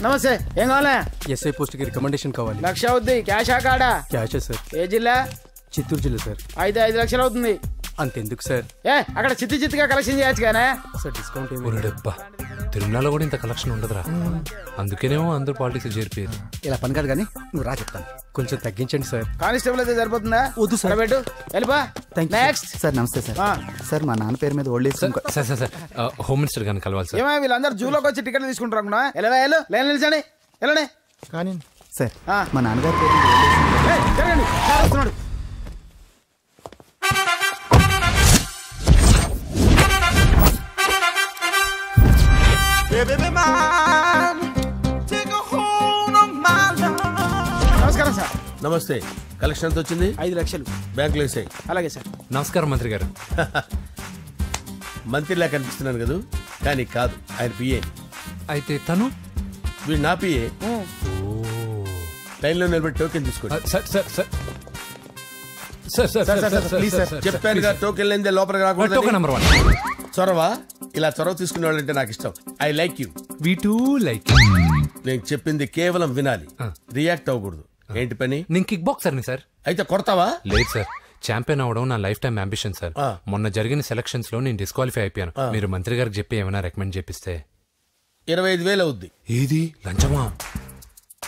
నమస్తే. ఏం కావాలా? ఎస్ఐ పోస్ట్ కి రికమెండేషన్ కావాలి. 1,00,000 అవుద్ది. క్యాషా కాడా? క్యాషే సార్. ఏ జిల్లా? చిత్తూరు జిల్లా సార్. 5 లక్షలు అవుతుంది. అంతెందుకు సార్? అక్కడ చిత్తుగా కలెక్షన్ చేయొచ్చు కానీ సార్ డిస్కౌంట్ తిరుమలలో కూడా ఇంత కలెక్షన్ ఉండదురా, అందుకేనేమో అందరూ పాలిటిక్స్ చేరిపోయారు. ఇలా పని కాదు కానీ నువ్వు రా చెప్తాను. కొంచెం తగ్గించండి సార్. కానిస్టేబుల్ అయితే సరిపోతుందా? వద్దు సార్. పెట్టు వెళ్ళిపా. Next sir. నమస్తే సార్. సార్ మా నాన్న పేరు మీద old age sir sir sir home minister గారిని కలవాలి సార్. ఏమో వీళ్ళందరూ జూలోకి వచ్చి టికెట్లు తీసుకుంటారు. లైన్ నిలిచండి. వెళ్ళండి కానీ సార్ మా నాన్నగారి పేరు జరగండి. వస్తున్నాడు. నమస్కారం సార్. నమస్తే. కలెక్షన్ ఎంత వచ్చింది? 5 లక్షలు. బ్యాంకులో వేసాయి. అలాగే సార్. నమస్కారం మంత్రి గారు. మంత్రిలా కనిపిస్తున్నాను కదా, కానీ కాదు, ఆయన పిఏ. అయితే తను వీడు నా పిఏ. లైన్లో నిలబెట్టి టోకెన్ తీసుకోండి. సార్ సార్ సార్ చెప్పానుగా, టోకెన్ లేనిదే లోపలికి రాకూడదు. Token number 1. చొరవ. ఇలా చొరవ తీసుకునే వాళ్ళంటే నాకు ఇష్టం. I like you. We two like. నేను చెప్పింది కేవలం వినాలి, రియాక్ట్ అవ్వకూడదు. ఏంటి పని? నేను కిక్ బాక్సర్ని సార్. అయితే కొడతావా? లేదు సార్, ఛాంపియన్ అవడం నా లైఫ్ టైం అంబిషన్ సార్. మొన్న జరిగిన సెలక్షన్స్ లో నేను డిస్క్వాలిఫై అయిపోయాను. మీరు మంత్రి గారికి చెప్పి ఏమైనా రికమెండ్ చేపిస్తే. 25,000 అవుద్ది. ఏది లంచమా?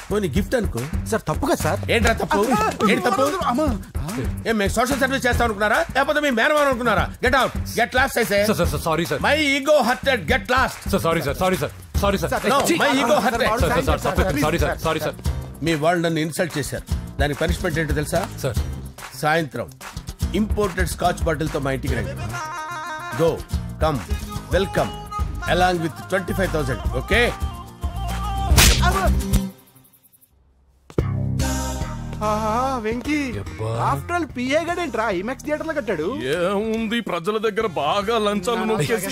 పోనీ గిఫ్ట్ అనుకో. సార్. తప్పుగా సార్. ఏంట్రా తప్పు? ఏంటి తప్పు? ఏం మేము సోషల్ సర్వీస్ చేస్తాం అనుకున్నారా, లేకపోతే మీ మేనమాన్ అనుకున్నారా? Get out, get lost. Sorry sir, my ego hurted, get lost. Sorry sir, sorry sir, sorry sir. My ego hurted. Sorry sir, sorry sir. మీ వాళ్ళు నన్ను ఇన్సల్ట్ చేశారు. దానికి పనిష్మెంట్ ఏంటో తెలుసా? సార్ సాయంత్రం ఇంపోర్టెడ్ స్కాచ్ బాటిల్ తో మా ఇంటికి రండి. Go come welcome along with 25,000. Okay? Venky after all PA గడేంట్రా ఇమెక్స్ థియేటర్ లో కట్టాడు. ఏముంది, ప్రజల దగ్గర బాగా లంచాలు నొక్కేసి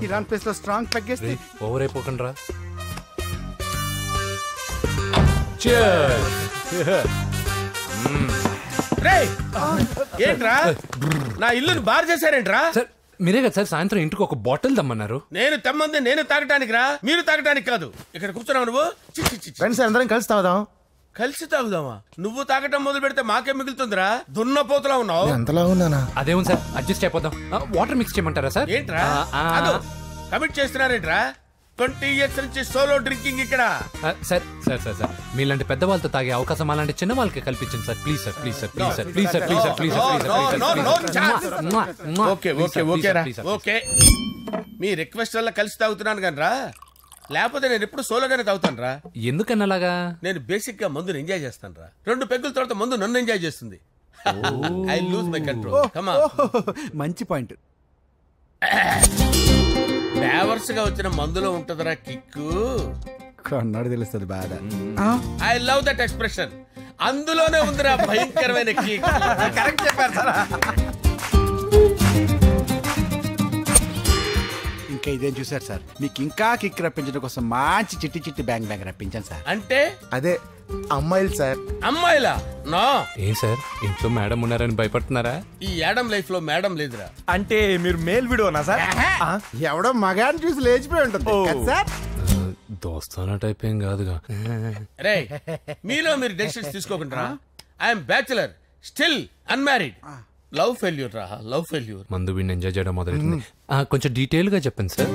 ఇరాన్ ప్లేస్ లో స్ట్రాంగ్ తగ్గేస్తే ఓవర్ అయిపోకండి రా. ఏంట్రా నా ఇల్లుని బార్ చేశారేంట్రా? సార్ మీరే కదా సార్ సాయంత్రం ఇంటికి ఒక బాటిల్ దమ్మన్నారు. నేను తెమ్మంది నేను తాగటానికి రా, మీరు తాగటానికి కాదు. ఇక్కడ కూర్చున్నావు నువ్వు. ఫ్రెండ్స్ అందరం కలిసి తాగుదాం. కలిసి తాగుదామా? నువ్వు తాగటం మొదలు పెడితే మాకే మిగులుతుందిరా. దున్నపోతులా ఉన్నావు. ఎంతలా ఉన్నానా? అదేమో సార్, అడ్జస్ట్ అయిపోదాం. వాటర్ మిక్స్ చేయమంటారా సార్? ఏంట్రా కమిట్ చేస్తున్నారేంట్రా? 20 years నుంచి సోలో డ్రింకింగ్ ఇక్కడ. సార్ సార్ సార్ సార్ మీలాంటి పెద్దవాళ్ళతో తాగే అవకాశం అలాంటి చిన్న వాళ్ళకి కల్పించండి sir. Please sir, please sir, please sir, please sir, please sir, please sir. Okay okay okay రా, ఓకే. మీ రిక్వెస్ట్ వల్ల కలిసి తాగుతున్నాను కానీ రా, లేకపోతే నేను ఎప్పుడు సోలోగానే తాగుతాను రా. ఎందుకన్నా అలాగా? నేను బేసిక్ గా మందుని ఎంజాయ్ చేస్తాను రా. 2 పెగ్గుల తర్వాత మందు నన్ను ఎంజాయ్ చేస్తుంది. I lose my control. Come on. మంచి పాయింట్. ఫ్లేవర్స్ గా వచ్చిన మందులో ఉంటదరా కిక్కు. కన్నాడు తెలుస్తుంది బాధ. I love that expression. అందులోనే ఉందిరా భయంకరమైన కిక్. కరెక్ట్ చెప్పారు సార్. ఇంకా ఇదేం చూసారు సార్, మీకు ఇంకా కిక్ రప్పించడం కోసం మంచి చిట్టి చిట్టి బ్యాంగ్ రప్పించాను సార్. అంటే అదే అమ్మాయిలు సార్. అమ్మాయిలా? నో. ఏం సార్ ఇంట్లో మేడం ఉన్నారని భయపడుతున్నారా? ఈ యాడమ్ లైఫ్ లో మేడం లేదురా. అంటే మీరు మేల్ వీడియోనా సార్? ఎవడో మగాన్ని చూసి లేచిపోయి ఉంటుంది సార్. దోస్తానా టైప్ ఏం కాదుగా. రే మీలో మీరు డెసిషన్స్ తీసుకోకుండా. I'm bachelor, still unmarried. Love failure రా, లవ్ ఫెయిల్యూర్. మందు వీడిని ఎంజాయ్ చేయడం మొదలైంది. కొంచెం డీటెయిల్ గా చెప్పండి సార్.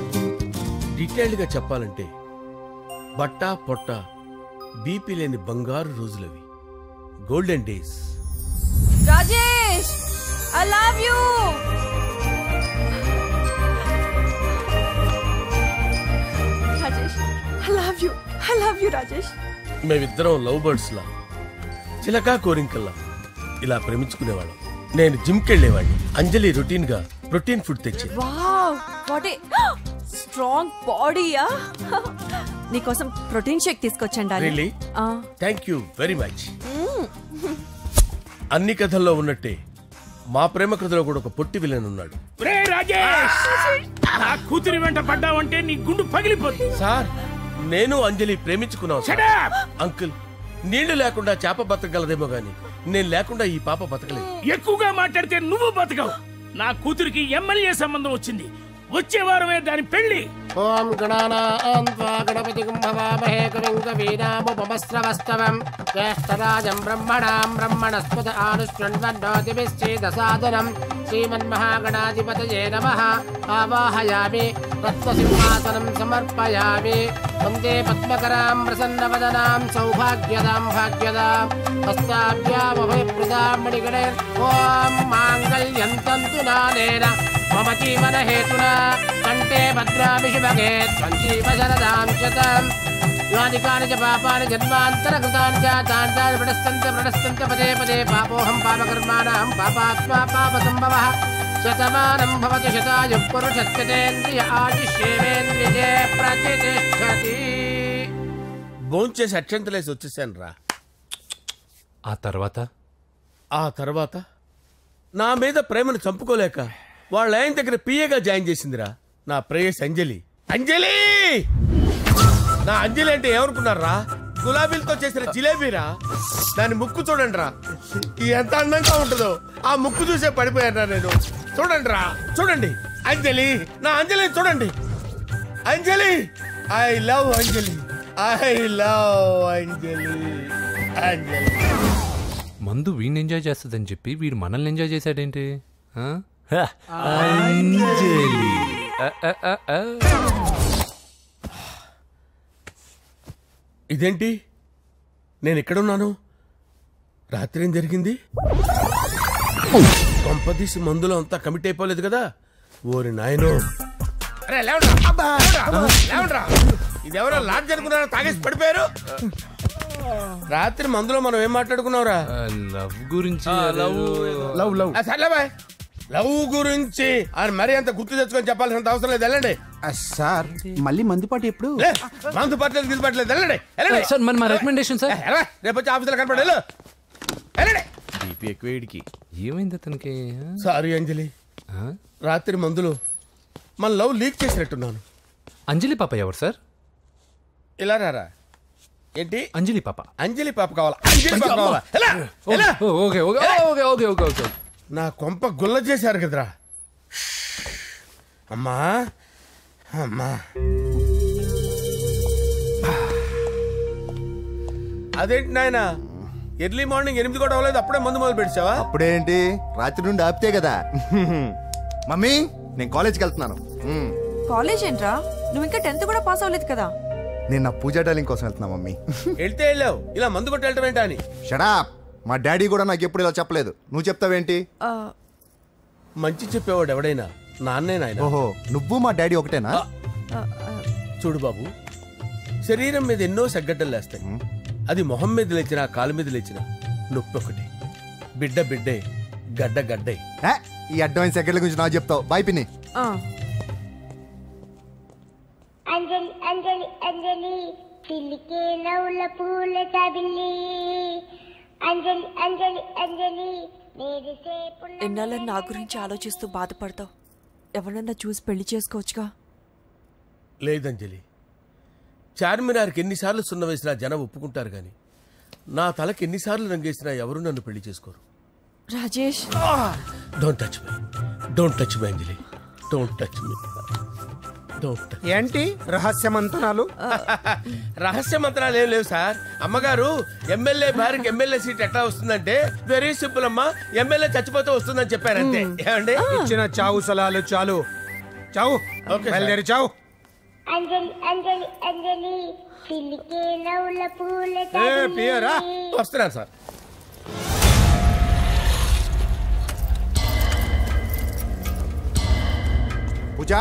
డీటెయిల్డ్ గా చెప్పాలంటే బట్టా పొట్ట బీపీ లేని బంగారు రోజులవి, golden days. Rajesh, I love you. Rajesh, I love you, I love you Rajesh. మేమిద్దరం లవ్ బర్డ్స్ లా, చిలకా కోరింకల్లా ఇలా ప్రేమించుకునేవాళ్ళం. నేను జిమ్ కెళ్ళేవాడిని. అంజలి రొటీన్ గా ప్రోటీన్ ఫుడ్ తెచ్చి. వావ్, వాట్ ఏ స్ట్రాంగ్ బాడీయా. నీకోసం ప్రోటీన్ షేక్ తీసుకొచ్చండి. Really? Thank you very much. అన్ని కథల్లో ఉన్నట్టే మా ప్రేమ కథలో కూడా ఒక పొట్టి విలన్ ఉన్నాడు. కూతురి వెంట పడ్డావంటే నీ గుండు పగిలిపోతుంది. సార్ నేను అంజలి ప్రేమించుకున్నావు. అంకుల్, నీళ్లు లేకుండా చేప బతకగలదేమో గాని నేను లేకుండా ఈ పాప బతకలేదు. ఎక్కువగా మాట్లాడితే నువ్వు బతకవు. నా కూతురికి ఎమ్మెల్యే సంబంధం వచ్చింది. వచ్చే వారమే దాని పెళ్లి. ఓం గణానాం త్వా గణపతిం భవామహే కవిం కవీనాముపమస్రవస్తవం జ్యేష్ఠరాజం బ్రహ్మణాం బ్రహ్మణస్పద ఆనుష్ణ్వన్నోతిభిశ్చేదసాదనం శ్రీమన్మహాగణాధిపతయే నమః. ఆవాహయామి రత్నసింహాసనం సమర్పయామి. వందే పద్మకరాం ప్రసన్నవదనాం సౌభాగ్యదాం భాగ్యదాం హస్తాభ్యామభయప్రదాం మణిగణైర్. ఓం మాంగళ్యం తంతు నానేన మమ జీవన హేతునా కంటే భద్రామి శుభగే త్వం జీవ శరదాం శతం. యాని కాని చ పాపాని జన్మాంతరకృతాని చాతాని ప్రణశ్యంత పదే పదే పాపోహం పాపకర్మాణం పాపాత్మా పాపసంభవః. శతమానం భవతి శతాయు పురుషస్యతేంద్రియ ఆయుష్యేవేంద్రియే ప్రతిష్టతి. భోంచేసి అక్షంతలేసి వచ్చేసాను రా. ఆ తర్వాత నా మీద ప్రేమను చంపుకోలేక వాళ్ళ ఆయన దగ్గర పిఏగా జాయిన్ చేసిందిరా నా ప్రేయస్ అంజలి. అంజలి నా అంజలి అంటే ఏమనుకున్నారా? గులాబీలతో చేసిన జిలేబీరా. దాని ముక్కు చూడండి రా, ఎంత అందంగా ఉంటుందో. ఆ ముక్కు చూసే పడిపోయారా నేను. చూడండి రా, చూడండి అంజలి, నా అంజలిని చూడండి. Anjali, I love Anjali, I love Anjali. Anjali మందు వీడిని ఎంజాయ్ చేస్తుందని చెప్పి వీడు మనల్ని ఎంజాయ్ చేశాడేంటి? ఇదేంటి, నేను ఎక్కడున్నాను? రాత్రి ఏం జరిగింది? కొంపదీసి మందులో అంతా కమిట్ అయిపోలేదు కదా? ఓరి నాయనో, ఇదెవరో లాడ్జ్ అనుకున్నారో తాగేసి పడిపోయారు. రాత్రి మందులో మనం ఏం మాట్లాడుకున్నావురా? లవ్ గురించి. సర్లేబాయ్, లవ్ గురించి అని మరీ అంత గుర్తు తెచ్చుకొని చెప్పాల్సినంత అవసరం లేదు. వెళ్ళండి సార్. మళ్ళీ మందుపాటి ఎప్పుడు? మందు పట్టలేదు గిల్లు పట్టలేదు. వెళ్ళండి సార్. మరి మా రికమెండేషన్ సార్. రేపు వచ్చి ఆఫీసులో కనపడి వెళ్ళండి. ఏమైంది అతనికి? సారీ అంజలి, రాత్రి మందులో మన లవ్ లీక్ చేసినట్టున్నాను. అంజలి పాప ఎవరు సార్? ఇలా రారా. ఏంటి అంజలి పాప? అంజలి పాప కావాలా? అంజలి పాప కావాలా? Okay okay okay okay okay okay. నా కొంప గుల్ల చేశారు కదరా. అమ్మా అమ్మా, అదేంటి నాయన, ఎర్లీ మార్నింగ్ 8 కూడా అవ్వలేదు, అప్పుడే మందు మొదలు పెడిచావా? అప్పుడేంటి, రాత్రి నుండి ఆపితే కదా. మమ్మీ, నేను కాలేజ్కి వెళ్తున్నాను. కాలేజ్ ఏంట్రా? నువ్వు ఇంకా 10th కూడా పాస్ అవ్వలేదు కదా. నేను నా పూజా డాలింగ్ కోసం వెళ్తున్నా మమ్మీ. వెళ్తే వెళ్ళావు, ఇలా మందు కొట్టి వెళ్ళటం ఏంటా అని. షడాప్. మా డాడీ కూడా నాకు ఎప్పుడు ఇలా చెప్పలేదు. నువ్వు చెప్తావేంటి? మంచి చెప్పేవాడు ఎవడైనా నాన్నే నాయన. ఓహో, నువ్వు మా డాడీ ఒకటేనా? చూడు బాబు, శరీరం మీద ఎన్నో సగ్గడ్డలు లేస్తాయి. అది మొహం మీద లేచినా కాలు మీద లేచినా నొప్పి ఒకటి. బిడ్డ బిడ్డే, గడ్డ గడ్డే. ఈ అడ్వాన్స్ సెకండ్ల గురించి నాకు చెప్తావు. బాయ్ పిన్ని. అంజలి అంజలి అంజలి పిల్లికే నవ్వుల పూల తబిల్లి. అంజలి అంజలి అంజలి ఎన్నాళ్ళ నా గురించి ఆలోచిస్తూ బాధపడతావు. ఎవరన్నా చూసి పెళ్లి చేసుకోవచ్చుగా. లేదంజలి, చార్మినార్కి ఎన్నిసార్లు సున్న వేసినా జనం ఒప్పుకుంటారు గాని నా తలకి ఎన్నిసార్లు రంగేసినా ఎవరు నన్ను పెళ్లి చేసుకోరు. Rajesh, don't touch me, don't touch me Anjali, don't touch me. ఏంటి రహస్య మంత్రాలు? రహస్య మంత్రాలు ఏం లేవు సార్. అమ్మగారు, ఎమ్మెల్యే భార్యకి ఎమ్మెల్యే సీట్ ఎట్లా వస్తుందంటే వెరీ సింపుల్ అమ్మా, ఎమ్మెల్యే చచ్చిపోతే వస్తుందని చెప్పారంతే. ఏమండి, ఇచ్చిన చావు సలాలు చాలు. చావు, బయలుదేరి చావు. అంజలి అంజలి అంజలి పిల్లికే నవ్వుల పూల తబిల్లి. వస్తున్నాను సార్. పూజ,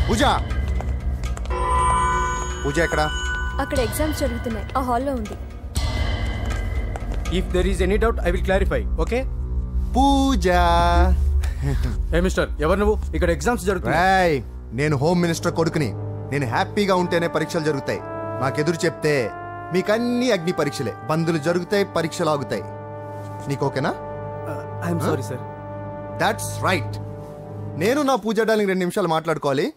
పూజ, పూజ ఎక్కడ? అక్కడ ఎగ్జామ్స్ జరుగుతున్నాయి, ఆ హాల్లో ఉంది. If there is any doubt I will clarify. Okay Pooja. ఏ మిస్టర్, ఎవరు నువ్వు? ఇక్కడ ఎగ్జామ్స్ జరుగుతున్నాయి. నేను హోమ్ మినిస్టర్ కొడుకుని. నేను హ్యాపీగా ఉంటేనే పరీక్షలు జరుగుతాయి. నాకెదురు చెప్తే మీకన్నీ అగ్ని పరీక్షలే. బందులు జరుగుతాయి, పరీక్షలు ఆగుతాయి. నీకు ఓకేనా? I'm sorry sir. That's right. నేను నా పూజ డార్లింగ్ 2 నిమిషాలు మాట్లాడుకోవాలి.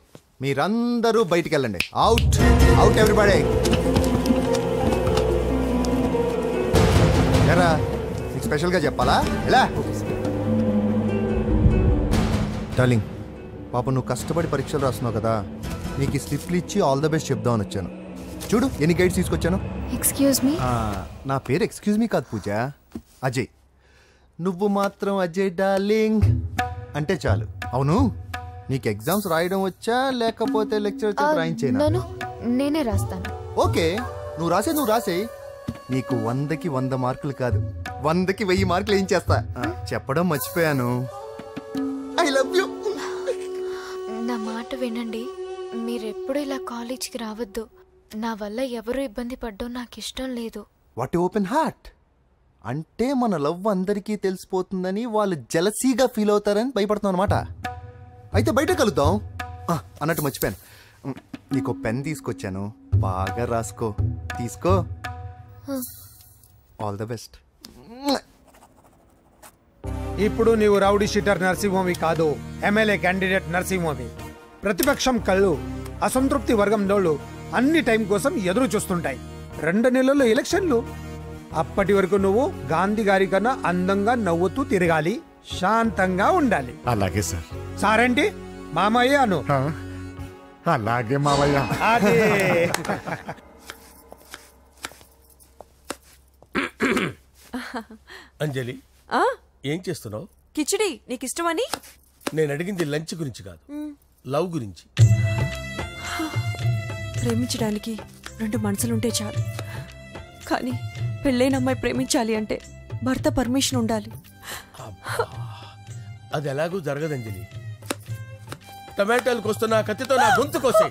మీరందరూ బయటికి వెళ్ళండి. Out, out everybody. ఎరా, నీకు స్పెషల్గా చెప్పాలా? ఎలా డార్లింగ్, పాప నువ్వు కష్టపడి పరీక్షలు రాస్తున్నావు కదా, నీకు ఈ స్లిప్లు ఇచ్చి ఆల్ ద బెస్ట్ చెప్దామని వచ్చాను. చూడు ఎన్ని గైడ్స్ తీసుకొచ్చాను. Excuse me. నా పేరు ఎక్స్క్యూజ్ మీ కాదు పూజ, అజయ్. నువ్వు మాత్రం అజయ్ డార్లింగ్ అంటే చాలు. అవును, నీకు ఎగ్జామ్స్ రాయడం వచ్చా లేకపోతే లెక్చర్ రాయించేనా? నేనే రాస్తాను. ఓకే, నువ్వు రాసే. నీకు 100కి 100 మార్కులు కాదు, 100కి 1000 మార్కులు ఏం చేస్తా. చెప్పడం మర్చిపోయాను, ఐ లవ్ యూ. నా మాట వినండి, మీరెప్పుడు ఇలా కాలేజ్కి రావద్దు. నా వల్ల ఎవరు ఇబ్బంది పడ్డం నాకు ఇష్టం లేదు. వాట్ ఓపెన్ హార్ట్ అంటే మన లవ్ అందరికీ తెలిసిపోతుందని వాళ్ళు జలసీగా ఫీల్ అవుతారని భయపడుతున్నాం అనమాట. అయితే బయట కలుద్దాం. అన్నట్టు మర్చిపోయాను, నీకు పెన్ తీసుకొచ్చాను, బాగా రాసుకో. తీసుకో. All the best. ఇప్పుడు నీవు రౌడీ షీటర్ నరసింహమి కాదు, ఎమ్మెల్యే క్యాండిడేట్ నరసింహమి. ప్రతిపక్షం కళ్ళు అసంతృప్తి వర్గంలోళ్ళు అన్ని టైం కోసం ఎదురు చూస్తుంటాయి. 2 నెలల్లో ఎలక్షన్లు. అప్పటి వరకు నువ్వు గాంధీ గారి కన్నా అందంగా నవ్వుతూ తిరగాలి, శాంతంగా ఉండాలి. అలాగే సార్. సారేంటి మామయ్య అను. అలాగే మామయ్య. అదే. అంజలి, ఏం చేస్తున్నావు? కిచిడి నీకు ఇష్టమని. నేను అడిగింది లంచ్ గురించి కాదు, లవ్ గురించి. ప్రేమించడానికి 2 మనసులుంటే చాలు, కానీ పెళ్ళైన అమ్మాయి ప్రేమించాలి అంటే భర్త పర్మిషన్ ఉండాలి. అది ఎలాగూ జరగదు అంజలి. టమాటాలకు వస్తున్న కత్తితో నా గొంతు కోసే.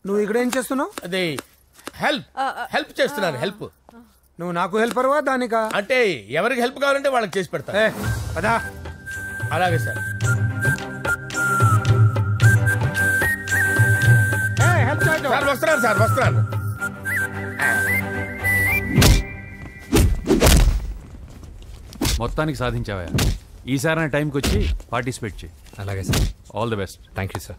నువ్వు ఇక్కడ ఏం చేస్తున్నావు? అదే హెల్ప్ చేస్తున్నాను. హెల్ప్. నువ్వు నాకు హెల్పర్వా దానికా? అంటే ఎవరికి హెల్ప్ కావాలంటే వాళ్ళకి చేసి పెడతా. పదా. అలాగే సార్. వస్తున్నాను. మొత్తానికి సాధించావా? ఈసారి టైంకి వచ్చి పార్టిసిపేట్ చేయి. అలాగే sir. All the best. Thank you sir.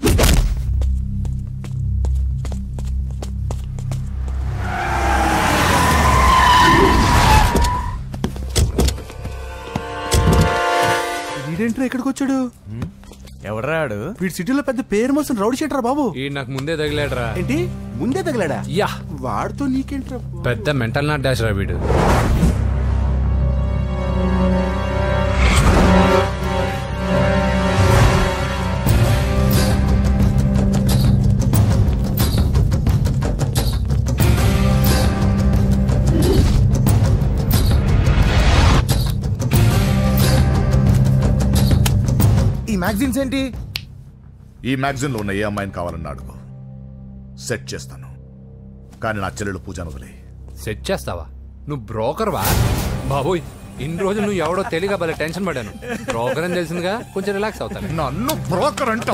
వీడేంట్రా ఎక్కడికి వచ్చాడు? ఎవడరాడు? వీడి సిటీలో పెద్ద పేరు మోసిన రౌడీ షీటరా బాబు. ఈ నాకు ముందే తగిలాడరా. ఏంటి ముందే తగిలాడా? యా, వాడితో నీకేంట్రా? పెద్ద మెంటల్ నాట్ డాష్ రా వీడు. ఈ మ్యాగజైన్స్ ఏంటి? ఈ మ్యాగజైన్ లో ఉన్న ఏ అమ్మాయిని కావాలన్నా అడుగు, సెట్ చేస్తాను. కానీ నా చెల్లెలు పూజను వదిలే. సెట్ చేస్తావా? నువ్వు బ్రోకర్ వా? బాబోయ్, ఇన్ని రోజులు నువ్వు ఎవడో తెలియక భలే టెన్షన్ పడ్డాను. బ్రోకర్ అని తెలిసిందిగా కొంచెం రిలాక్స్ అవుతాను. నన్ను బ్రోకర్ అంటే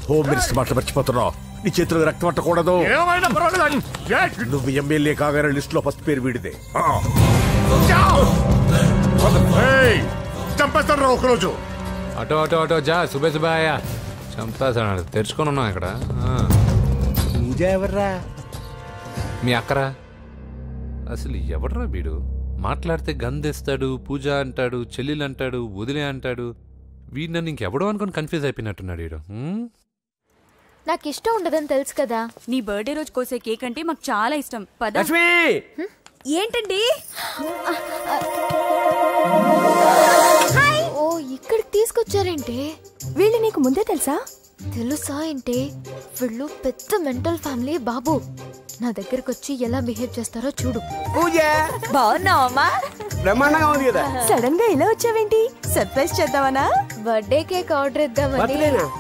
హోమ్ మినిస్టర్ మాట మర్చిపోతున్నావు. నీ చేతులకు రక్తం పట్టకూడదు. నువ్వు ఎమ్మెల్యే కాగానే లిస్ట్ లో ఫస్ట్ పేరు వీడిదే. చంపేస్తాడు ఒకరోజు. అటో అటో అటో జా. సుబే సుబాయా చంపేస్తాడు. తెరుచుకొని ఉన్నాం ఇక్కడ. పూజ ఎవర్రా? మీ అక్కరా? అసలు ఎవడరా వీడు? మాట్లాడితే గంధేస్తాడు, పూజ అంటాడు, చెల్లెలు అంటాడు, వదిలే అంటాడు. వీడు నన్ను ఇంకెవడో అనుకుని కన్ఫ్యూజ్ అయిపోయినట్టున్నాడు వీడు. నాకు ఇష్టం ఉండదని తెలుసు కదా. నీ బర్త్డే రోజు కోసే కేక్ అంటే మాకు చాలా ఇష్టం. పద. ఏంటండి? ఓ, ఇక్కడికి తీసుకొచ్చారేంటి? వీళ్ళు నీకు ముందే తెలుసా? తెలుసా ఏంటి? వీళ్ళు పెద్ద మెంటల్ ఫ్యామిలీ బాబు. నా దగ్గరకు వచ్చి ఎలా బిహేవ్ చేస్తారో చూడు. పూజ, బాగున్నావమ్మా? బ్రహ్మాండంగా ఉంది కదా. సడన్ గా ఇలా వచ్చావేంటి? సర్ప్రైజ్ చేద్దామనా? బర్త్డే కేక్ ఆర్డర్ ఇద్దామని.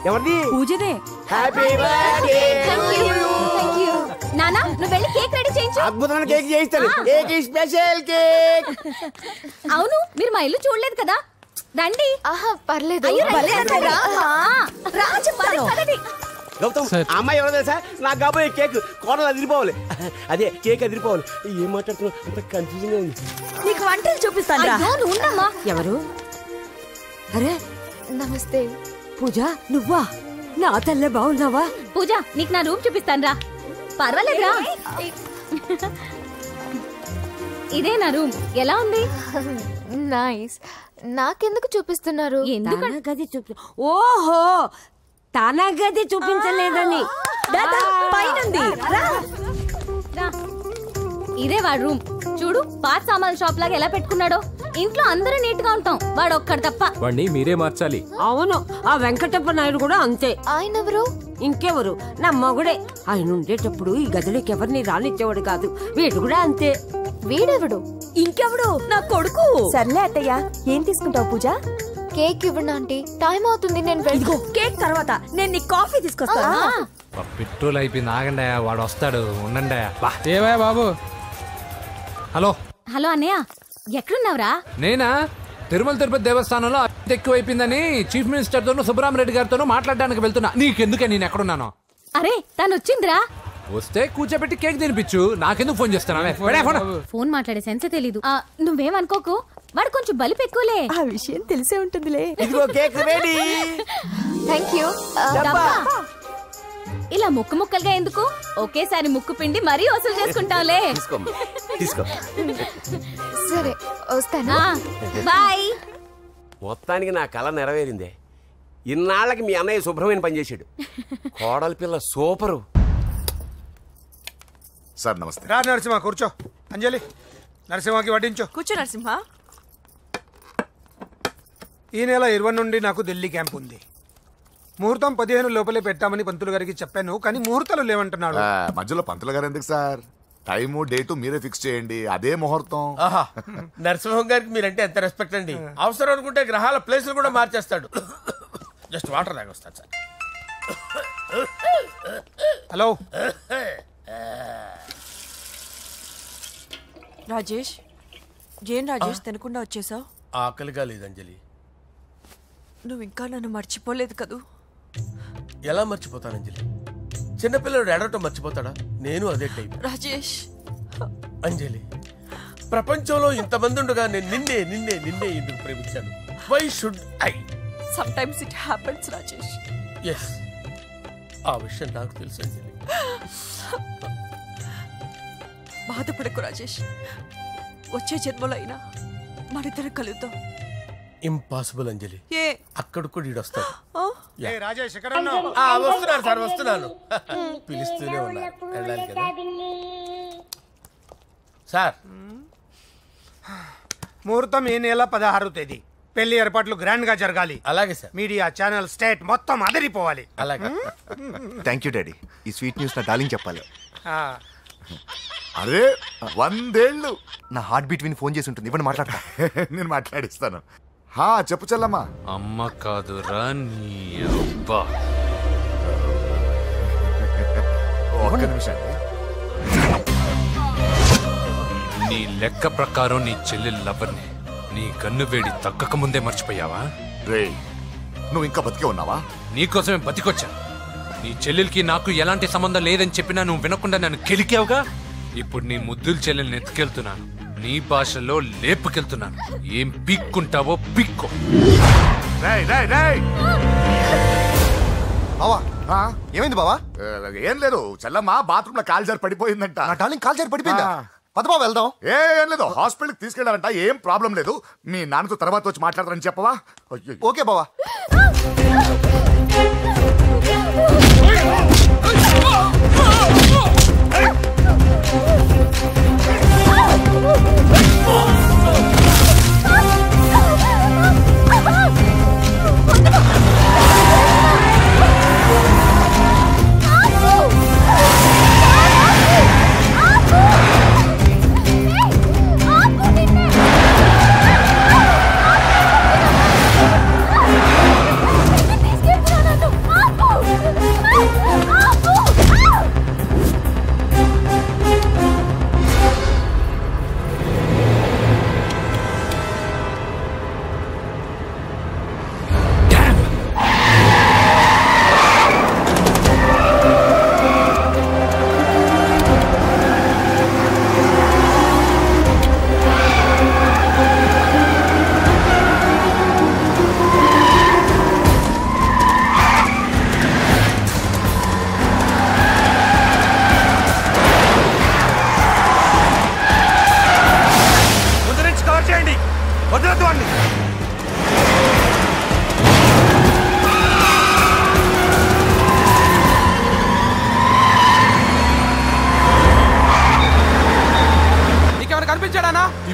ఎవరిది? పూజదే. Happy birthday. Thank you. నానా, నువ్వు వెళ్ళి కేక్ రెడీ చేయించు. అద్భుతమైన కేక్ చేయిస్తాను. Cake special cake. అవును, మీరు మా ఇల్లు చూడలేదు కదా. రండి. ఆహా, పర్లేదు. గౌతమ్, అమ్మాయి ఎవరో తెలుసా? నాకు కాబోయే కేక్ కోడలు అదిరిపోవాలి. అదే కేక్ అదిరిపోవాలి. ఏం మాట్లాడుతున్నావు? అంత కన్ఫ్యూజన్ ఉంది. నీకు వంటలు చూపిస్తాను. ఎవరు? అరే నమస్తే. పూజ, నువ్వా? నా తల్లే బాగున్నావా? పూజ, నీకు నా రూమ్ చూపిస్తాను రా. పర్వాలేదురా. ఇదే నా రూమ్. ఎలా ఉంది? నైస్. నాకెందుకు చూపిస్తున్నారు? ఎందుకంటే గది చూపి. ఓహో, తన గది చూపించలేదని. పైనుంది. ఇదే వాడు రూమ్. చూడు, పాత సామాన్ షాప్ లాగా ఎలా పెట్టుకున్నాడో. ఇంట్లో అందరూ నీట్ గా ఉంటాం, వాడు ఒక్కడు తప్ప. వాడిని మీరే మార్చాలి. అవును, ఆ వెంకటప్ప నాయుడు కూడా అంతే. ఆయన ఎవరు? ఇంకెవరు, నా మగుడే. ఆయన ఉండేటప్పుడు ఈ గదిలోకి ఎవరిని రానిచ్చేవాడు కాదు. వీడు కూడా అంతే. వీడెవడు? ఇంకెవడు? నా కొడుకు. సర్లే అత్తయ్య, ఏం తీసుకుంటావు పూజ? కేక్ ఇవ్వండి ఆంటీ, టైం అవుతుంది. నేను ఇదిగో కేక్ తర్వాత నేను నీ కాఫీ తీసుకొస్తాను. పెట్రోల్ అయిపోయింది, ఆగండి, వాడు వస్తాడు, ఉండండి. ఏవా బాబు? హలో హలో అన్నయ్య, ఎక్కడున్నావురా? నేనా తిరుమల తిరుపతి దేవస్థానంలో ఎక్కువైపోయిందని చీఫ్ మినిస్టర్ తోనూ సుబ్బరామరెడ్డి గారితోనూ మాట్లాడడానికి వెళ్తున్నా. నీకెందుకే నేను ఎక్కడున్నాను? అరే, తను వచ్చిందిరా. వస్తే కూర్చోబెట్టి కేక్ తినిపించు, నాకెందుకు ఫోన్ చేస్తాను? ఫోన్ మాట్లాడే సెన్సే తెలీదు. నువ్వేమనుకోకు, వాడు కొంచెం బలిపు ఎక్కువలే. ఆ విషయం తెలిసే ఉంటుందిలే. ఇదిగో కేక్ రెడీ. Thank you. ఇలా ముక్కు ముక్కలుగా ఎందుకు? ఒకేసారి ముక్కు పిండి మరీ వసూలు చేసుకుంటావులే. తీసుకో. సరే, వస్తాను. బాయ్. మొత్తానికి నా కళ నెరవేరిందే. ఇన్నాళ్ళకి మీ అన్నయ్య శుభ్రమైన పనిచేశాడు. కోడలి పిల్ల సూపరు. సార్ నమస్తే. రా నరసింహ, కూర్చో. అంజలి, నరసింహకి వడ్డించు. కూర్చో నరసింహ. ఈ నెల 20 నుండి నాకు ఢిల్లీ క్యాంప్ ఉంది. ముహూర్తం 15 లోపలే పెట్టామని పంతులు గారికి చెప్పాను, కానీ ముహూర్తాలు లేవంటున్నాడు. మధ్యలో పంతులు గారు ఎందుకు సార్? టైము డేటు మీరే ఫిక్స్ చేయండి, అదే ముహూర్తం. నరసింహం గారికి మీరంటే ఎంత రెస్పెక్ట్ అండి. అవసరం అనుకుంటే గ్రహాల ప్లేసులు కూడా మార్చేస్తాడు. జస్ట్ వాటర్ తాగొస్తాను సార్. హలో రాజేష్, ఏం రాజేష్ తినకుండా వచ్చేసావు? ఆకలిగా లేదు అంజలి. నువ్వు ఇంకా నన్ను మర్చిపోలేదు కదూ? ఎలా మర్చిపోతాను అంజలి? చిన్నపిల్లడు ఏడవటం మర్చిపోతాడా? నేను అదే టైప్. రాజేష్, అంజలి, ప్రపంచంలో ఇంతమంది ఉండగా నేను నిన్నే నిన్నే నిన్నే ఎందుకు ప్రేమించాను? Why should I? Sometimes it happens Rajesh. Yes, ఆ విషయం నాకు తెలుసు అంజలి. బాధపడకు రాజేష్, వచ్చే జన్మలో అయినా మనిద్దరం కలుద్దాం. ఇంపాసిబుల్ అంజలి. ఏ అక్కడ కూడా ఈడొస్తాడు. రాజేష్ వస్తున్నాను సార్, వస్తున్నాను. పిలుస్తూనే ఉన్నా, వెళ్ళాలి కదా సార్. ముహూర్తం ఈ నెల 16వ తేదీ. పెళ్లి ఏర్పాట్లు గ్రాండ్ గా జరగాలి. అలాగే సార్. మీడియా ఛానల్ స్టేట్ మొత్తం అదిరిపోవాలి. అలాగే. Thank you daddy. ఈ స్వీట్ న్యూస్ నా డార్లింగ్ చెప్పాలి. అరే 100 ఏళ్ళు. నా హార్ట్ బీట్ విని ఫోన్ చేసి ఉంటుంది, ఇవ్వండి మాట్లాడతా. నేను మాట్లాడిస్తాను. చెప్పు చెల్లమ్మా. అమ్మ కాదురా నీ అబ్బా. ఒక్క నిమిషం. నీ లెక్క ప్రకారం నీ చెల్లెలు లవర్ని నీ కన్ను వేడి తగ్గక ముందే మర్చిపోయావా? రే, నువ్వు ఇంకా బతికే ఉన్నావా? నీకోసమే బతికొచ్చా. నీ చెల్లెలకి నాకు ఎలాంటి సంబంధం లేదని చెప్పినా నువ్వు వినకుండా నన్ను కెలికావుగా. ఇప్పుడు నీ ముద్దుల చెల్లెల్ని ఎత్తుకెళ్తున్నాను, నీ భాషలో లేపుకెళ్తున్నాను. ఏం పిక్కుంటావో పిక్కో. బావా, ఏమైంది బావా? ఏం లేదు, చెల్లమ్మ బాత్రూమ్ లో కాలు జారి పడిపోయిందంట. నా డార్లింగ్ కాల్ జారి పడిపోయిందా? పద బావ వెళ్దాం. ఏం లేదు, హాస్పిటల్కి తీసుకెళ్ళారంట. ఏం ప్రాబ్లం లేదు. మీ నాన్నతో తర్వాత వచ్చి మాట్లాడతారని చెప్పవా? ఓకే బావా.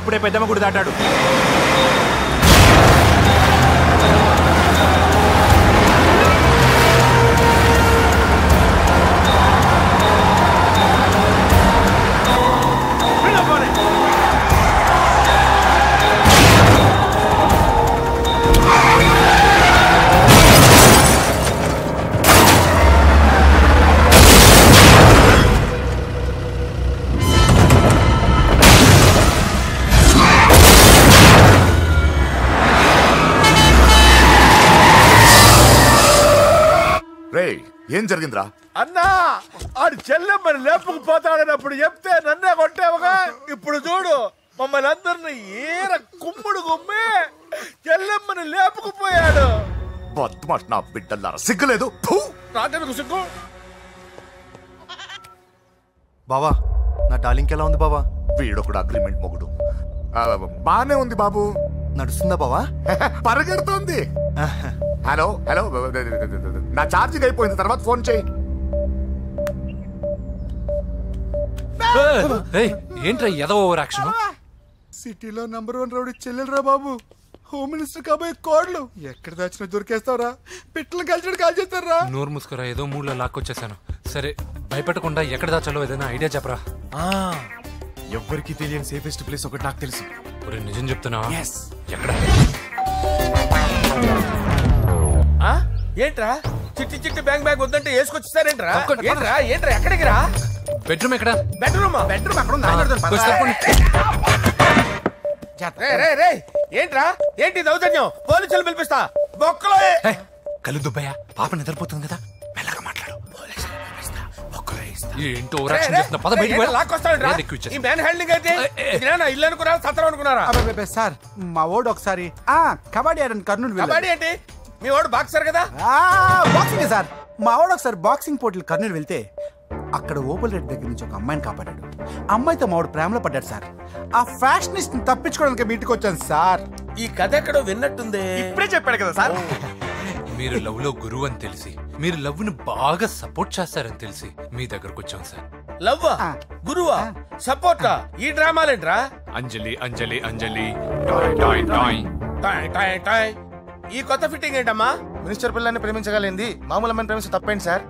ఇప్పుడే పెద్దమ్మ గుడి దాటాడు. ఏం జరిగిందిరా? అన్నా ఆడు చెల్లెమ్మని లేపుకుపోతాడన్నప్పుడు చెప్తే నన్నే కొట్టావుగా. ఇప్పుడు చూడు మమ్మల్ని అందరిని ఏర కుమ్ముడు గుమ్మి చెల్లెమ్మని లేపుకుపోయాడు. బద్మాష్ నా బిడ్డల్లారా, సిగ్గులేదు? నాకెందుకు సిగ్గు? బావా నా డార్లింగ్ ఎలా ఉంది బావా? వీడొకడు అగ్రిమెంట్ మొగుడు. బానే ఉంది బాబు. నడుస్తుందా బావా? పరిగెడుతోంది. హలో హలో, నా ఛార్జింగ్ అయిపోయింది, తర్వాత ఫోన్ చేయి. ఏంట్రా ఏదో ఓవర్ యాక్షన్? సిటీలో #1 రౌడీ చెల్లెలరా బాబు. హోమ్ మినిస్టర్ కాబోయే కోడ్లు ఎక్కడ దాచిన దొరికేస్తావరా? పిట్టలు కలిసి కాల్ చేస్తారా? నోరు మూసుకురా, ఏదో మూడ్లో లాక్కొచ్చేసాను. సరే భయపెట్టకుండా ఎక్కడ దాచాలో ఏదైనా ఐడియా చెప్పరా. ఎవ్వరికి తెలియని సేఫెస్ట్ ప్లేస్ ఒకటి నాకు తెలుసు. నిజం చెప్తున్నా? ఎక్కడ? ఏంట్రా చిట్టి చిట్టి బ్యాంగ్ బ్యాగ్ వద్దంటే వేసుకొచ్చేసారేంట్రా? ఏంట్రా ఏంట్రా ఎక్కడికి రా? బెడ్రూమ్ ఎక్కడ? బెడ్రూమ్ ఏంట్రా ఏంటి దౌర్జన్యం? పోలీసులు పిలిపిస్తా. బొక్కలో కళ్ళు దుబ్బయ్యా, పాప నిద్రపోతుంది కదా, మెల్లగా మాట్లాడు. ఏంటో ఓవర్ యాక్షన్ చేస్తున్నా, పద బయటికి వెళ్ళు. లాక్కొస్తాడు ఈ మ్యాన్ హ్యాండింగ్ అయితే. ఇల్లు అనుకున్నారా సత్రం అనుకున్నారా? సార్ మా ఓడు ఒకసారి కబడ్డీ ఆడని కర్నూలు. కబడ్డీ ఏంటి? మీ వాడు బాక్సర్ కదా? Boxing sir. మా వాడు ఒకసారి బాక్సింగ్ పోటీలు కర్నూలు వెళ్తే అక్కడ ఓపెల్ రెడ్డి దగ్గర నుంచి ఒక అమ్మాయిని కాపాడాడు. అమ్మాయితో మా వాడు ప్రేమలో పడ్డాడు సార్. ఆ ఫ్యాషనిస్ట్ తప్పించుకోవడానికి మీ ఇంటికి వచ్చాను సార్. ఈ కథ ఎక్కడో విన్నట్టుంది. ఇప్పుడే చెప్పాడు కదా సార్. మీరు లవ్ లో గురువు అని తెలిసి, మీరు లవ్ ను బాగా సపోర్ట్ చేస్తారని తెలిసి మీ దగ్గరకు వచ్చాం సార్. లవ్వా గురువా సపోర్టా? ఈ డ్రామాలేంట్రా? Anjali Anjali Anjali toy toy toy toy toy toy. ఈ కొత్త ఫిట్టింగ్ ఏంటమ్మా? మినిస్టర్ పిల్లని ప్రేమించగలిగింది మామూలు అమ్మని ప్రేమించి తప్పేంటి సార్?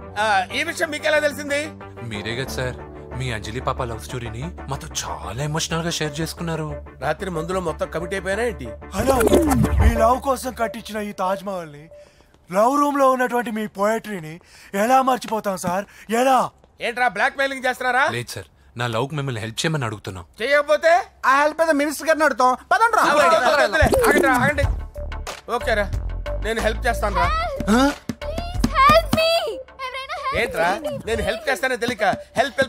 ఈ విషయం మీకెలా తెలిసింది? మీరే కదా సార్ మీ అంజలి పాప లవ్ స్టోరీని మాతో చాలా ఎమోషనల్ గా షేర్ చేసుకున్నారు. రాత్రి మందులో మొత్తం కమిట్ అయిపోయినా ఏంటి? హలో, మీ లవ్ కోసం కట్టించిన ఈ తాజ్ మహల్ ని, లవ్ రూమ్ లో ఉన్నటువంటి మీ పోయట్రీని ఎలా మర్చిపోతాం సార్? ఎలా? ఏంట్రా బ్లాక్ మెయిలింగ్ చేస్తున్నారా? లేదు సార్, నా లవ్ కు మిమ్మల్ని హెల్ప్ చేయమని అడుగుతున్నాం. చేయకపోతే ఆ హెల్ప్ అయితే మినిస్టర్ గారిని అడుగుతాం. పదండి. ఆగండి. ఓకేరా, నేను హెల్ప్ చేస్తాను రా. ఏంట్రా నేను హెల్ప్ చేస్తానే తెలియక హెల్ప్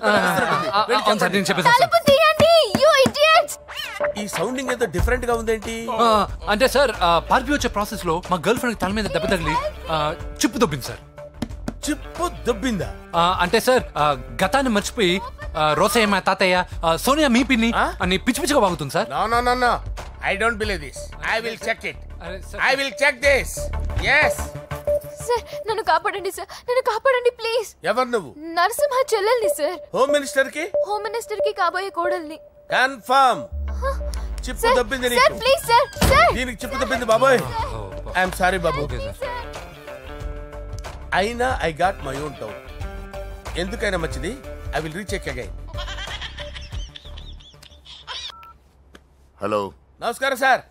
ఈ సౌండింగ్ ఏదో డిఫరెంట్ గా ఉందేంటి? అంటే సార్ పార్టీ వచ్చే ప్రాసెస్ లో మా గర్ల్ ఫ్రెండ్ తల మీద దెబ్బ తగిలి చిప్పు దొబ్బింది సార్. చిప్పు దొబ్బిందా? అంటే సార్ గతాన్ని మర్చిపోయి రోసయ్య మా తాతయ్య, సోనియా మీ పిన్ని అని పిచ్చి పిచ్చిగా వాగుతుంది సార్. No I don't believe this. I will check it. I will check this. yes sir నన్ను కాపాడండి సార్, నన్ను కాపాడండి ప్లీజ్. ఎవరు నువ్వు? నరసింహ చెల్లెల్ని సార్. హోమ్ మినిస్టర్ కి కాబోయే కోడల్ని. కన్ఫర్మ్. చిప్పు దొబ్బింది నీకు. Sir please sir. దీనికి చిప్పు దొబ్బింది బాబోయ్. ఐఎమ్ సారీ బాబు. అయినా I got my own doubt. ఎందుకైనా మంచిది, I will recheck again. Hello, నమస్కారం సార్.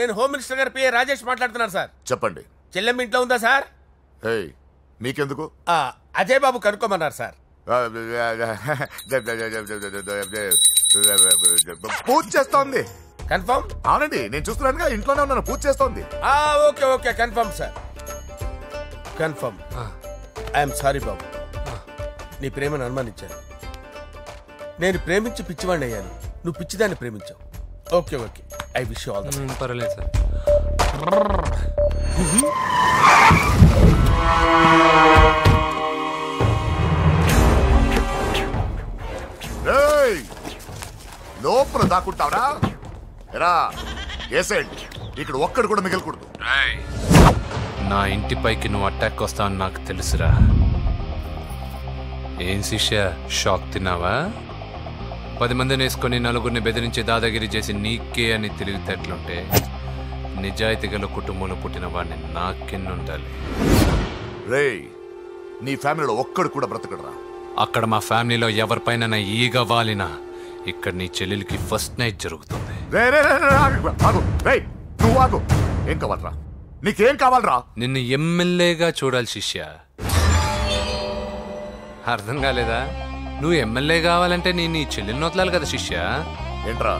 నేను హోమ్ మినిస్టర్ గారి పిఏ రాజేష్ మాట్లాడుతున్నాను సార్. చెప్పండి. చెల్లెమ్మ ఇంట్లో ఉందా సార్? మీకెందుకు? అజయ్ బాబు కనుక్కోమన్నారు సార్. పూజ చేస్తోంది. కన్ఫర్మ్? అవునండి, నేను చూస్తున్నానుగా, ఇంట్లోనే ఉన్నాను, పూజ చేస్తోంది. Okay confirm sir, confirm. I'm sorry బాబు, నీ ప్రేమను అనుమానించాను. నేను ప్రేమించి పిచ్చివాడిని అయ్యాను, నువ్వు పిచ్చిదాన్ని ప్రేమించావు. Okay I wish you all the best. పర్వాలేదు సార్. లోపల దాక్కుంటావరా? ఎరా ఏసేంటి, ఇక్కడ ఒక్కడు కూడా మిగలకూడదు. నా ఇంటిపైకి నువ్వు అటాక్ వస్తావని నాకు తెలుసురా. ఏం శిష్య, షాక్ తిన్నావా? 10 మందిని వేసుకొని నలుగురిని బెదిరించి దాదాగిరి చేసి నీకే అని తెలివితేటలుంటే నిజాయితీ గల కుటుంబంలో పుట్టిన వాడిని నాకెన్నుండాలి. రేయ్, నీ ఫ్యామిలీలో ఒక్కడు కూడా బ్రతకడరా? అక్కడ మా ఫ్యామిలీలో ఎవరిపైన ఈగ వాలినా ఇక్కడ నీ చెల్లెలికి ఫస్ట్ నైట్ జరుగుతుంది. నువ్వు ఆగు. ఏం కావాలరా? నీకేం కావాలరా? నిన్ను ఎమ్మెల్యేగా చూడాలి శిష్య. అర్థం కాలేదా? నువ్వు ఎమ్మెల్యే కావాలంటే నేను నీ చెల్లెల్ని వదలాలి కదా శిష్య. ఏంట్రా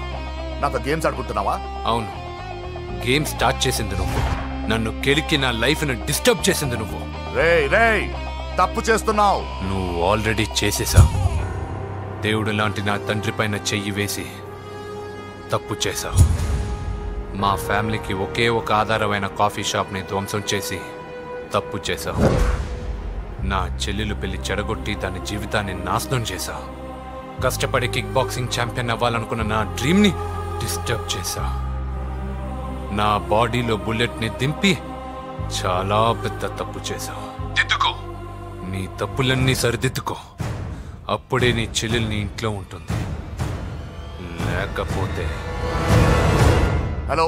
నాతో గేమ్స్ ఆడుకుంటున్నావా? అవును, గేమ్ స్టార్ట్ చేసింది నువ్వు. నన్ను కెలికి నా లైఫ్ను డిస్టర్బ్ చేసింది నువ్వు. రేయ్, తప్పు చేస్తున్నావు. నువ్వు ఆల్రెడీ చేసేసావు. దేవుడు లాంటి నా తండ్రి పైన చెయ్యి వేసి తప్పు చేశావు. మా ఫ్యామిలీకి ఒకే ఒక ఆధారమైన కాఫీ షాప్ని ధ్వంసం చేసి తప్పు చేశావు. నా చెల్లెలు పెళ్లి చెడగొట్టి దాని జీవితాన్ని నాశనం చేశావు. కష్టపడి కిక్ బాక్సింగ్ ఛాంపియన్ అవ్వాలనుకున్న నా డ్రీమ్ని డిస్టర్బ్ చేశావు. నా బాడీలో బుల్లెట్ని దింపి చాలా పెద్ద తప్పు చేశావు. దిద్దుకో, నీ తప్పులన్నీ సరిదిద్దుకో. అప్పుడే నీ చెల్లెలు నీ ఇంట్లో ఉంటుంది. లేకపోతే హలో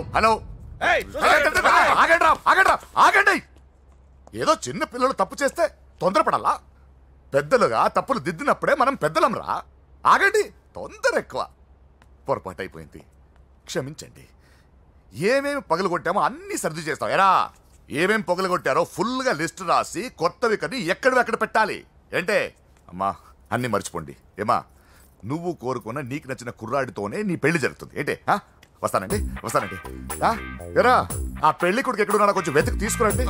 ఆగండి. ఏదో చిన్న పిల్లలు తప్పు చేస్తే తొందరపడాలా? పెద్దలుగా తప్పులు దిద్దినప్పుడే మనం పెద్దలంరా. ఆగండి, తొందర ఎక్కువ. పొరపాటు అయిపోయింది, క్షమించండి. ఏమేమి పగలగొట్టామో అన్ని సర్ది చేస్తాం. ఎరా, ఏమేం పగలగొట్టారో ఫుల్గా లిస్ట్ రాసి కొత్తవి కని ఎక్కడ పెట్టాలి. ఏంటే అమ్మా, అన్ని మర్చిపోండి. ఏమా, నువ్వు కోరుకున్న నీకు నచ్చిన కుర్రాడితోనే నీ పెళ్లి జరుగుతుంది. ఏంటే వస్తానండి. ఎరా, ఆ పెళ్లి కొడుకు ఎక్కడున్నా కొంచెం వెతికి తీసుకురండి.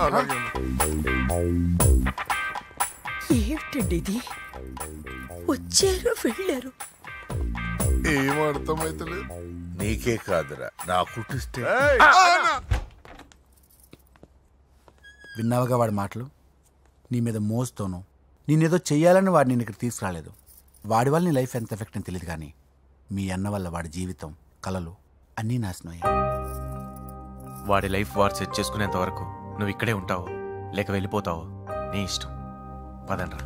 ఏమిటండి ఇది? వచ్చారు వెళ్ళారు. ఏం అర్థమైతలేదు. నీకే కాదురా, నా కుట్టిస్తే. విన్నావుగా వాడి మాటలు? నీ మీద మోస్తోను నేనేదో చెయ్యాలని వాడు నేను ఇక్కడ తీసుకురాలేదు. వాడి వల్ల నీ లైఫ్ ఎంత ఎఫెక్ట్ అని తెలియదు, కానీ మీ అన్న వల్ల వాడి జీవితం, కలలు అన్నీ నాశనం అయ్యాయి. వాడి లైఫ్ వాడు సెట్ చేసుకునేంత వరకు నువ్వు ఇక్కడే ఉంటావు, లేక వెళ్ళిపోతావు, నీ ఇష్టం. పదండ్రా.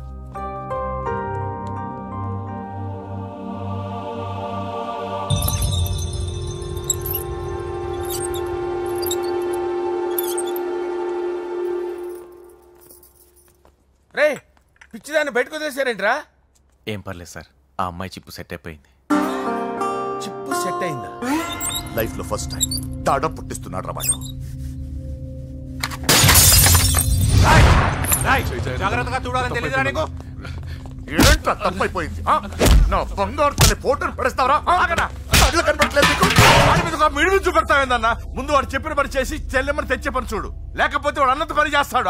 రే, పిచ్చిదాన్ని బయటకు వదిలేశారేంట్రా? ఏం పర్లేదు సార్, ఆ అమ్మాయి చిప్పు సెట్ అయిపోయింది. చిప్పు సెట్ అయిందా? లైఫ్ లో ఫస్ట్ టైం తాడ పుట్టిస్తున్నాడు రా వాడు. జాగ్రత్తగా చూడాలని తెలియదురా నీకు? ఏంట్రా తప్పైపోయింది? నా బంగారు తల్లి ఫోటోని పడేస్తావరా? కళ్ళు కనపడలేదు నీకు? వాడి మీద మిడిమి చూపెడతావేందన్నా? ముందు వాడు చెప్పిన పని చేసి చెల్లెమ్మని తెచ్చే పని చూడు, లేకపోతే వాడు అన్నంత పని చేస్తాడు.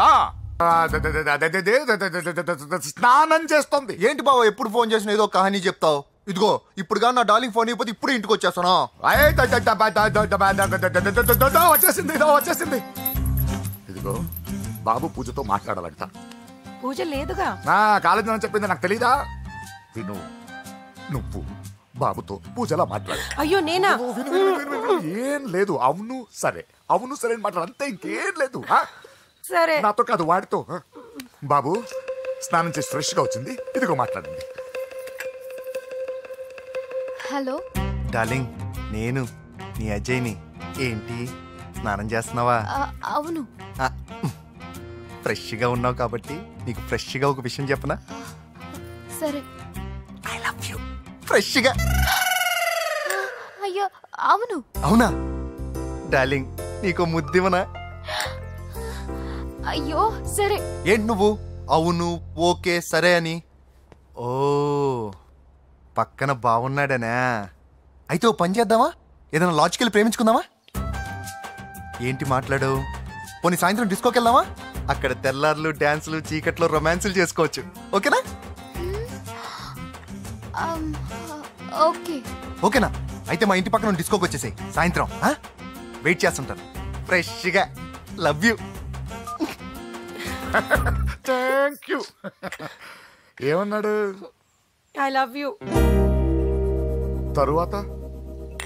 స్నానం చేస్తుంది. ఏంటి బావ ఎప్పుడు ఫోన్ చేసిన ఏదో కహానీ చెప్తావు? ఇదిగో ఇప్పుడు కానీ నా డార్లింగ్ ఫోన్ అయిపోతే ఇప్పుడు ఇంటికి వచ్చేస్తాను. వచ్చేసింది. ఇదిగో బాబు పూజతో మాట్లాడాలంట. పూజ లేదుగా. నా కాలేజీ అని చెప్పింది నాకు తెలీదా? విను, నువ్వు బాబుతో పూజలా మాట్లాడు. అయ్యో నేనా? ఏం లేదు. అవును సరే అని మాట్లాడు, అంతే, ఇంకేం లేదు. సరే, నాతో కాదు వాడితో. బాబు స్నానం చేసి ఫ్రెష్ గా వచ్చింది, ఇదిగో మాట్లాడండి. హలో డార్లింగ్, నేను నీ అజయ్ని. ఏంటి స్నానం చేస్తున్నావా? అవును. ఫ్రెష్గా ఉన్నావు కాబట్టి నీకు ఫ్రెష్గా ఒక విషయం చెప్పనా? సరే. I love you. ఫ్రెష్గా. అయ్యో అవును. అవునా డార్లింగ్, నీకు ముద్దివనా? అయ్యో సరే. ఏంటి నువ్వు అవును ఓకే సరే అని? ఓ, పక్కన బాగున్నాడనా? అయితే ఓ పని చేద్దామా? ఏదైనా లాజికల్ ప్రేమించుకుందామా? ఏంటి మాట్లాడు? పోనీ సాయంత్రం డిస్కోకి వెళ్దామా? అక్కడ తెల్లార్లు డాన్సులు, చీకట్లో రొమాన్సులు చేసుకోవచ్చు. ఓకేనా? ఓకే. ఓకేనా? అయితే మా ఇంటి పక్కన డిస్కోకి వచ్చేసాయి సాయంత్రం. వెయిట్ చేస్తుంటాను ఫ్రెష్గా. Love you. Thank you. ఏమన్నాడు? I love you. తరువాత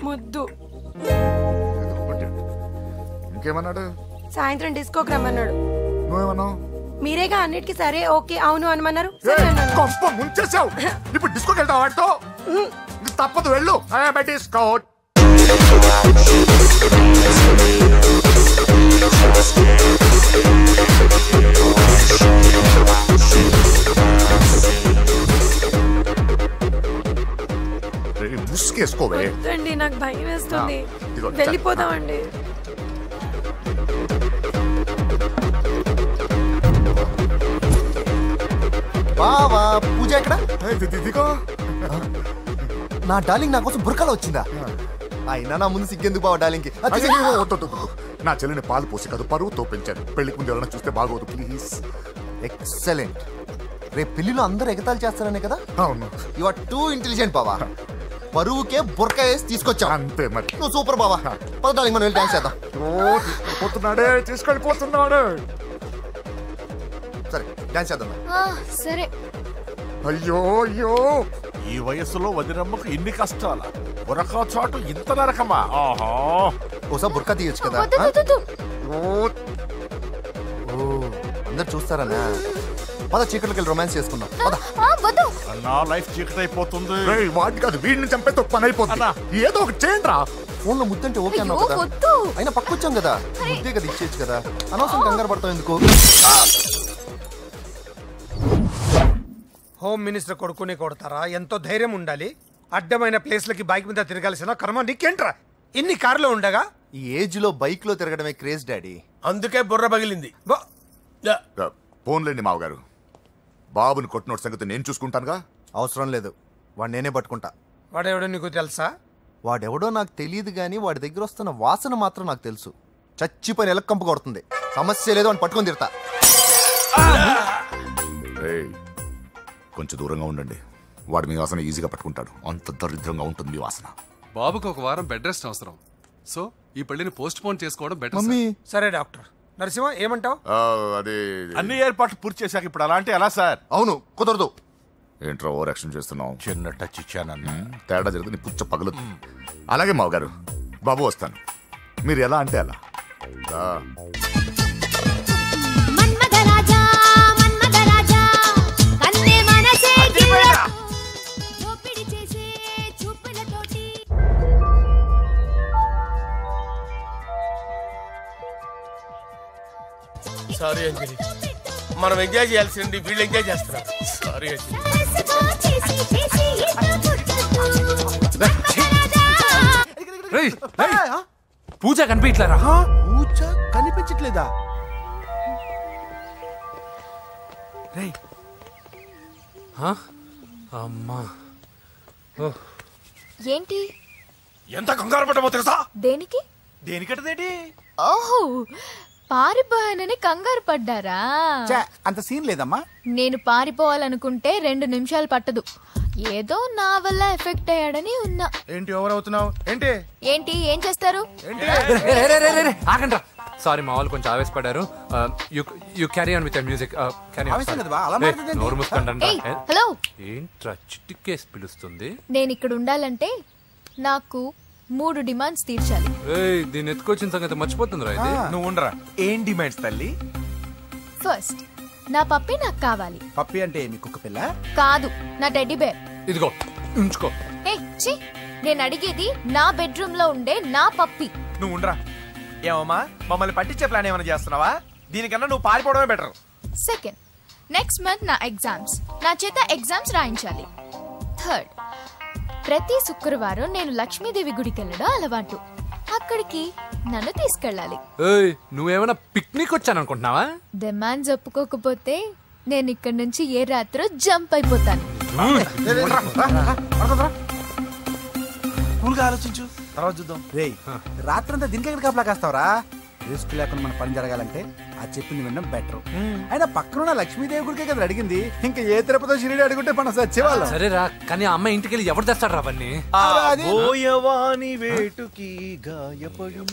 ముద్దు. ఇంకేమన్నాడు? సాయంత్రం డిస్కోకి రమ్మన్నాడు. నువ్వేమన్నావు? మీరేగా అన్నిటికీ సరే ఓకే అవును అనమన్నారు. ముంచేసావు. ఇప్పుడు డిస్కోకి వెళ్తావు వాడితో? తప్పదు వెళ్ళు బెటిస్కోట్. ముసుకేసుకోవే. వద్దండి, నాకు భయం వేస్తుంది. ఇదిగో, వెళ్ళిపోదామండి. బావా పూజ ఎక్కడ? ఇదిగో నా డార్లింగ్ నా కోసం బుర్కలో వచ్చిందా? అయినా నా ముందు సిగ్గెందుకు బావ డార్లింగ్కి? నా చెల్లిని పాలు పోసి కాదు పరువుతో పెంచాను. పెళ్లికి ముందు ఎవరైనా చూస్తే బాగోదు ప్లీజ్. ఎక్సలెంట్. రేపు పెళ్లిలో అందరూ ఎగతాలు చేస్తారనే కదా? అవును. యు ఆర్ టూ ఇంటెలిజెంట్ బావా. పరువుకే బుర్క వేసి తీసుకొచ్చా. అంతే మరి. నువ్వు సూపర్ బావా. పద డార్లింగ్, మనం వెళ్ళి డాన్స్ చేద్దాం. పోతున్నాడే, తీసుకెళ్ళిపోతున్నాడు. సరే డాన్స్ చేద్దాం. సరే. అయ్యో అయ్యో, ఈ వయస్సులో వదినమ్మకు ఇన్ని కష్టాల, బురకా చాటు ఇంత నరకమా? ఆహా, ఓసారి బుర్కా తీయొచ్చు కదా. అందరు చూస్తారన్నా. పద చీకట్లోకి వెళ్ళి రొమాన్స్ చేసుకుందాం. నా లైఫ్ చీకటి అయిపోతుంది. వాటి కాదు, వీడిని చంపేతో పని అయిపోతుంది. ఏదో ఒకటి చేయండి రా. ఫోన్ లో ముద్దంటే ఓకే అన్నావు కదా. అయినా పక్కొచ్చాం కదా, ముద్దే కదా ఇచ్చేయచ్చు కదా. అనవసరం కంగారు పడతావు ఎందుకు? హోమ్ మినిస్టర్ కొడుకుని కొడతారా? ఎంతో ధైర్యం ఉండాలి. అడ్డమైన ప్లేస్లకి బైక్ మీద తిరగాల్సిన కర్మ నీకేంట్రా? ఇన్ని కార్లో ఉండగా ఈ ఏజ్ లో బైక్ లో తిరగడమే క్రేజ్ డాడీ. అందుకే బుర్ర పగిలింది. ఫోన్లేండి మావగారు, బాబుని కొట్టినోటి సంగతి నేను చూసుకుంటానుగా. అవసరం లేదు, వాడు నేనే పట్టుకుంటా. వాడెవడో నీకు తెలుసా? వాడెవడో నాకు తెలియదు కానీ వాడి దగ్గర వస్తున్న వాసన మాత్రం నాకు తెలుసు. చచ్చిపోయిన ఎలక్కంపు కొడుతుంది. సమస్య లేదు అని పట్టుకొని తిడతా. కొంచెం దూరంగా ఉండండి. వాడు మీ వాసన ఈజీగా పట్టుకుంటాడు. అంత దరిద్రంగా ఉంటుంది మీ వాసన. బాబుకి ఒక వారం బెడ్ రెస్ట్ అవసరం. సో ఈ పెళ్లిని పోస్ట్ పోన్ చేసుకోవడం బెటర్. మమ్మీ. సరే డాక్టర్ నరసింహ, ఏమంటావు? అదే అన్ని ఏర్పాట్లు పూర్తి చేశాక ఇప్పుడు అలాంటి ఎలా సార్? అవును, కుదరదు. ఏంట్రా ఓవర్ యాక్షన్ చేస్తున్నావు? చిన్న టచ్ ఇచ్చానన్న, తేడా జరిగితే నీ పుచ్చ పగలదు. అలాగే మావగారు, బాబు వస్తాను. మీరు ఎలా అంటే అలా. సారీ అంజలి, మనం ఎంజాయ్ చేయాల్సింది వీళ్ళు ఎంజాయ్ చేస్తున్నారు. సారీ అంజలి. పూజ కనిపించలేరా? పూజ కనిపించట్లేదా? అమ్మా, ఏంటి ఎంత కంగారు పడ్డామో తెలుసా? దేనికి? దేనికటదేంటి? ఓహో, పారిపోయానని కంగారు పడ్డారా? అంత సీన్ లేదమ్మా. నేను పారిపోవాలనుకుంటే 2 నిమిషాలు పట్టదు. ఏదో నా వల్ల ఎఫెక్ట్ అయ్యాడని ఉన్నా. ఏంటి ఓవర్ అవుతున్నావు? ఏంటి ఏంటి ఏం చేస్తారు? ఆగండ్రా. సారీ, మా వాళ్ళు కొంచెం ఆవేశపడ్డారు. You carry on with music. నోరు మూసుకోండి. హలో, ఏంట్రా చిటికేసి పిలుస్తుంది? నేను ఇక్కడ ఉండాలంటే నాకు 3 డిమాండ్స్ తీర్చాలి. దీన్ని ఎత్తుకొచ్చిన సంగతి మర్చిపోతుందిరా ఇది. నువ్వు ఉండరా. ఏం డిమాండ్స్ తల్లి? ఫస్ట్, నా పప్పి నాకు కావాలి. పప్పి అంటే మీ కుక్క పిల్ల కాదు, నా టెడ్డీ బేర్. ఇదిగో ఉంచుకో. నేను అడిగేది నా బెడ్రూమ్ లో ఉండే నా పప్పి. నువ్వు ఉండరా. ఏమమ్మా, మమ్మల్ని పట్టించే ప్లాన్ ఏమైనా చేస్తున్నావా? దీనికన్నా నువ్వు పారిపోవడమే బెటర్. సెకండ్, నెక్స్ట్ మంత్ నా ఎగ్జామ్స్, నా చేత ఎగ్జామ్స్ రాయించాలి. థర్డ్, ప్రతి శుక్రవారం నేను లక్ష్మీదేవి గుడికి వెళ్ళడం అలవాటు. అక్కడికి నన్ను తీసుకెళ్ళాలి. నువ్వేమైనా పిక్నిక్ వచ్చాననుకుంటున్నావా? డిమాండ్స్ ఒప్పుకోకపోతే నేను ఇక్కడి నుంచి ఏ రాత్రో జంప్ అయిపోతాను. కూల్గా ఆలోచించు, తర్వాత చూద్దాం. రేయ్, రాత్రంతా దీనికి ఎక్కడ కాపలా కాస్తావరా? రిస్క్ లేకుండా మన పని జరగాలంటే అది చెప్పింది వినడం బెటర్. అయినా పక్కన లక్ష్మీదేవి గుడికే కదా అడిగింది. ఇంకా ఏ తిరుపతి షిరిడి అడుగుంటే మనం సచ్చేవాళ్ళం. సరేరా, కానీ ఆ అమ్మాయి ఇంటికి వెళ్ళి ఎవరు తెస్తాడు అవన్నీ? బోయవాని వేటుకి గాయపడిన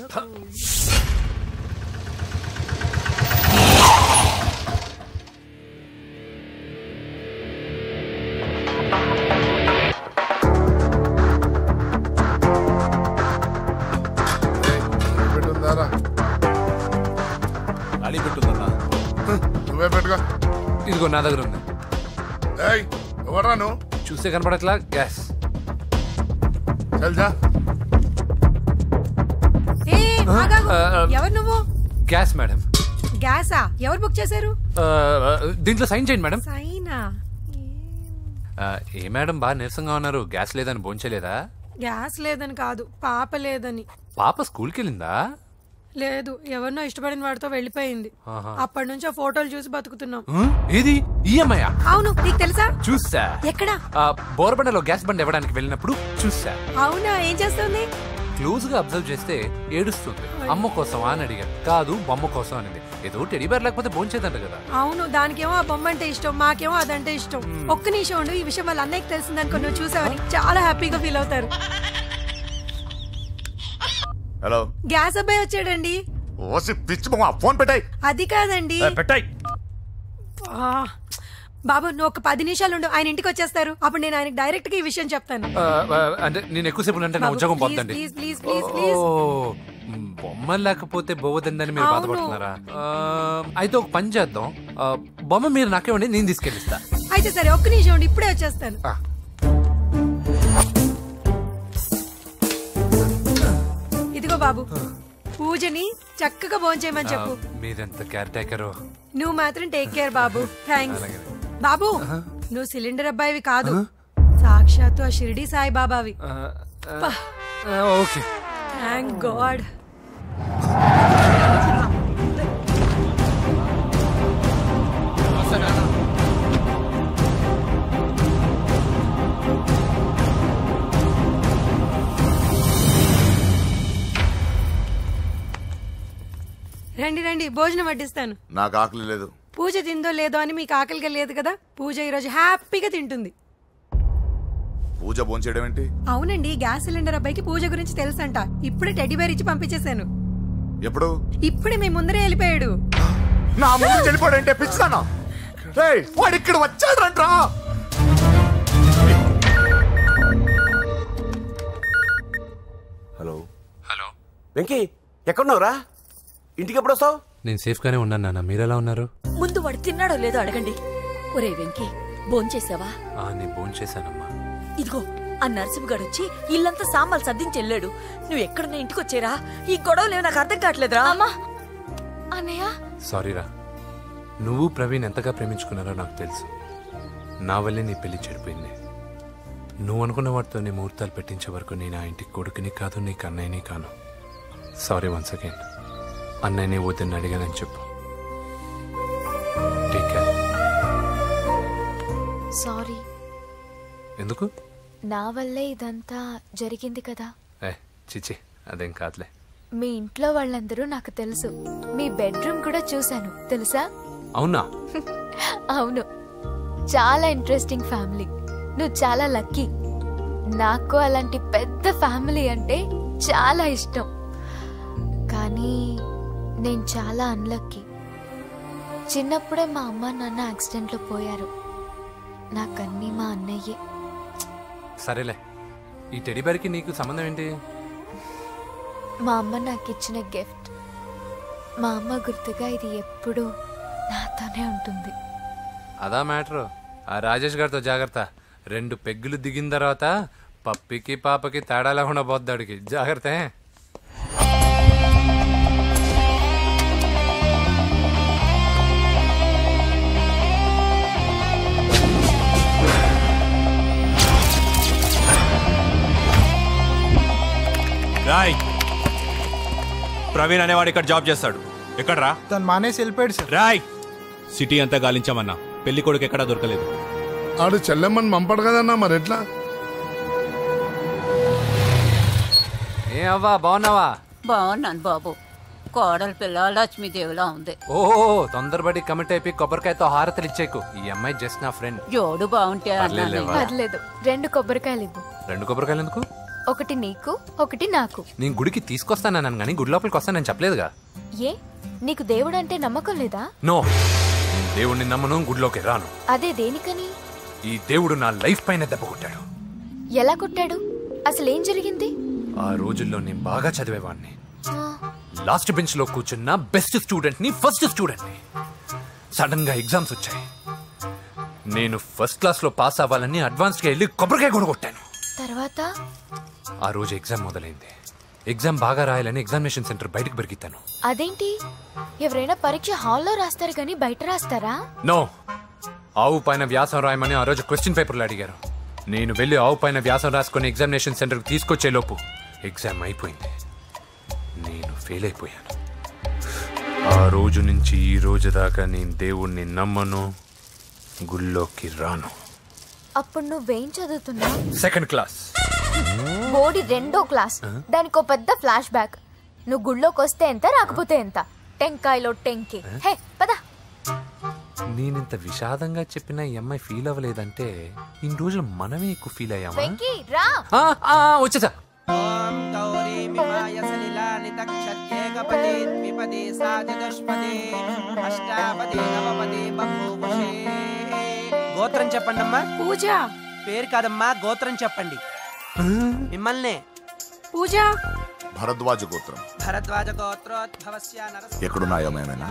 నువ్వే పెట్టుకో. ఇదిగో నా దగ్గర ఉంది. ఎవరా నువ్వు? చూస్తే కనపడట్లా. గ్యాస్ ఎవరు నువ్వు? Gas madam. గ్యాసా? ఎవరు బుక్ చేశారు? దీంట్లో సైన్ చేయండి మేడం. సైనా? ఏ మేడం బాగా నీరసంగా ఉన్నారు, గ్యాస్ లేదని భోంచలేదా? గ్యాస్ లేదని కాదు, పాప లేదని. పాప స్కూల్కి వెళ్ళిందా? లేదు, ఎవరినో ఇష్టపడిన వాడితో వెళ్ళిపోయింది. అప్పటి నుంచి ఆ ఫోటోలు చూసి బతుకుతున్నాం. ఏది ఈఎంఐ? అవును, నీకు తెలుసా? చూసా. ఎక్కడ? బోరబండలో గ్యాస్ బండ్ ఇవ్వడానికి వెళ్ళినప్పుడు చూసా. అవునా, ఏం చేస్తుంది? క్లోజ్ గా అబ్జర్వ్ చేస్తే ఏడుస్తుంది. అమ్మ కోసం అని అడిగాను, కాదు బొమ్మ కోసం అనేది. ఏదో టెడీ బేర్ లేకపోతే భోంచేదంట కదా. అవును, దానికేమో ఆ బొమ్మ అంటే ఇష్టం, మాకేమో అదంటే ఇష్టం. ఒక్క నిమిషం ఉండు, ఈ విషయం వాళ్ళ అన్నయ్యకి తెలిసిందనుకో, నువ్వు చూసావని చాలా హ్యాపీగా ఫీల్ అవుతారు. హలో, గ్యాస్ అబ్బాయి వచ్చాడండి. ఓసి పిచ్చి బొమ్మ, ఫోన్ పెట్టాయి. అది కాదండి. పెట్టాయి. బాబు, నువ్వు ఒక 10 నిమిషాలు ఉండు, ఆయన ఇంటికి వచ్చేస్తారు. అప్పుడు నేను ఆయనకి డైరెక్ట్ గా ఈ విషయం చెప్తాను. అంటే నేను ఎక్కువసేపు అంటే నా ఉద్యోగం పోద్దండి. బొమ్మ లేకపోతే పోవద్దని మీరు బాధపడుతున్నారా? అయితే ఒక పని చేద్దాం, బొమ్మ మీరు నాకేమండి, నేను తీసుకెళ్ళిస్తా. అయితే సరే, ఒక్క నిమిషం ఉండి, ఇప్పుడే వచ్చేస్తాను. ఇదిగో బాబు, పూజని చక్కగా భోంచేయమని చెప్పు. మీరెంత కేర్ టేకరు. నువ్వు మాత్రం టేక్ కేర్ బాబు. థ్యాంక్స్ బాబు. నువ్వు సిలిండర్ అబ్బాయివి కాదు, సాక్షాత్తు ఆ షిరిడి సాయి బాబావి. Okay, thank God. రండి రండి, భోజనం వడ్డిస్తాను. నాకు ఆకలి లేదు. పూజ తిందో లేదో అని మీకు ఆకలిగా లేదు కదా, పూజ ఈరోజు హ్యాపీగా తింటుంది. పూజ భోంచేయడం ఏంటి? అవునండి, గ్యాస్ సిలిండర్ అబ్బాయికి పూజ గురించి తెలుసంట. ఇప్పుడే టెడ్డీ బేర్ ఇచ్చి పంపించేశాను. ఎప్పుడు? ఇప్పుడే మీ ముందరే వెళ్ళిపోయాడు. నా ముందు వెళ్ళిపోయాడంటే పిచ్చిదానా? వాడు ఇక్కడ వచ్చాడంట్రా. హలో. హలో వెంకీ, ఎక్కడున్నావురా? ఇంటికి ఎప్పుడు వస్తావు? నేను సేఫ్ గానే ఉన్నాను నాన్న, మీరెలా ఉన్నారు? ముందు వాడు తిన్నాడో లేదో అడగండి. ఒరే వెంకీ, భోంచేసావా? నేను భోంచేశానమ్మా. ఇదిగో, ఆ నరసింహగాడు వచ్చి ఇల్లంతా సామాన్లు సర్దించి వెళ్ళాడు. నువ్వు ఎక్కడున్నా ఇంటికి వచ్చేరా. ఈ గొడవలేవు నాకు అర్థం కావట్లేదురా. అన్నయ్య, సారీరా. నువ్వు ప్రవీణ్ ఎంతగా ప్రేమించుకున్నారో నాకు తెలుసు. నా వల్లే నీ పెళ్లి చెడిపోయింది. నువ్వు అనుకున్న వాటితో నీ ముహూర్తాలు పెట్టించే వరకు నేను ఆ ఇంటికి కొడుకుని కాదు, నీకు అన్నయ్యని కాను. Sorry once again. అన్నయ్యని వద్దని అడిగానని చెప్పు. Take care. సారీ. ఎందుకు? నా వల్లే ఇదంతా జరిగింది కదా. చిచి, అదేం కాదులే. మీ ఇంట్లో వాళ్ళందరూ నాకు తెలుసు. మీ బెడ్రూమ్ కూడా చూశాను, తెలుసా? అవునా? అవును, చాలా ఇంట్రెస్టింగ్ ఫ్యామిలీ. నువ్వు చాలా లక్కీ. నాకు అలాంటి పెద్ద ఫ్యామిలీ అంటే చాలా ఇష్టం. కానీ నేను చాలా అన్లక్కీ. చిన్నప్పుడే మా అమ్మ నాన్న యాక్సిడెంట్లో పోయారు. నాకన్నీ మా అన్నయ్యే. సరేలే, ఈ టెడీ బేర్కి నీకు సంబంధం ఏంటి? మా అమ్మ నాకు ఇచ్చిన గిఫ్ట్. మా అమ్మ గుర్తుగా ఇది ఎప్పుడూ నాతోనే ఉంటుంది. అదా మ్యాటరు. ఆ రాజేష్ గారితో జాగ్రత్త. 2 పెగ్గులు దిగిన తర్వాత పప్పికి పాపకి తేడా లేకుండా పోద్దాడికి. జాగ్రత్త. రాయ్, ప్రవీణ్ అనేవాడు ఇక్కడ జాబ్ చేస్తాడు. ఎక్కడ్రా? తను మానేసి వెళ్ళిపోయాడు సార్. రాయ్, సిటీ అంతా గాలించామన్నా, పెళ్లి కొడుకు ఎక్కడా దొరకలేదు. ఆడు చెల్లెమ్మని పంపడు కదన్నా, మరి ఎట్లా? ఏ అవ్వా, బాగున్నావా? బాగున్నాను బాబు. కోడలి పిల్ల లక్ష్మీదేవిలా ఉంది. ఓహో, తొందరపడి కమిట్ అయిపోయి కొబ్బరికాయతో హారతలు ఇచ్చేకు. ఈ అమ్మాయి జస్ట్ నా ఫ్రెండ్. జోడు బాగుంటే పర్లేదు, 2 కొబ్బరికాయలు ఇవ్వు. 2 కొబ్బరికాయలు ఎందుకు? ఒకటి నీకు, ఒకటి నాకు. నేను గుడికి తీసుకొస్తానన్నాను కానీ గుడి లోపలికి వస్తానని చెప్పలేదుగా. ఏ, నీకు దేవుడు అంటే నమ్మకం లేదా? నో, దేవుడిని నమ్మను, గుడిలోకి రాను. అదే దేనికని? ఈ దేవుడు నా లైఫ్ పైన దెబ్బ కొట్టాడు. ఎలా కొట్టాడు? అసలేం జరిగింది? ఆ రోజుల్లో నేను బాగా చదివేవాడిని. లాస్ట్ బెంచ్ లో కూర్చున్న బెస్ట్ స్టూడెంట్ ని, ఫస్ట్ స్టూడెంట్ ని. సడన్ గా ఎగ్జామ్స్ వచ్చాయి. నేను ఫస్ట్ క్లాస్ లో పాస్ అవ్వాలని అడ్వాన్స్ గా వెళ్ళి కొబ్బరికాయ కూడా కొట్టాను. తర్వాత ఆ రోజు ఎగ్జామ్ మొదలైంది. ఎగ్జామ్ బాగా రాయాలని ఎగ్జామినేషన్ సెంటర్ బయటకు పెరిగితాను. అదేంటి, ఎవరైనా పరీక్ష హాల్లో రాస్తారు కానీ బయట రాస్తారా? నో, ఆవు పైన వ్యాసం రాయమని ఆ రోజు క్వశ్చన్ పేపర్లు అడిగారు. నేను వెళ్ళి ఆవు పైన వ్యాసం రాసుకొని ఎగ్జామినేషన్ సెంటర్కి తీసుకొచ్చే లోపు ఎగ్జామ్ అయిపోయింది. నేను ఫెయిల్ అయిపోయాను. ఆ రోజు నుంచి ఈ రోజు దాకా నేను దేవుణ్ణి నమ్మను, గుళ్ళోకి రాను. అప్పుడు నువ్వేం చదువుతున్నావు? Second class. బోడి 2వ క్లాస్. దానికో పెద్ద ఫ్లాష్ బ్యాక్. నువ్వు గుళ్ళోకి వస్తే ఎంత, రాకపోతే ఎంత. టెంకాయలో టెంకి. హే పద. నేనింత విషాదంగా చెప్పిన ఈ అమ్మాయి ఫీల్ అవ్వలేదంటే ఇన్ని రోజులు మనమే ఎక్కువ ఫీల్ అయ్యామా? వెంకీ రా. వచ్చేసా. గోత్రం చెప్పండి అమ్మా. పూజ. పేరు కాదమ్మా, గోత్రం చెప్పండి. మిమ్మల్నే. పూజ. భరద్వాజ గోత్రం. భరద్వాజ గోత్రోద్భవస్య నరసింహ. ఎక్కడున్నాయో మేమైనా?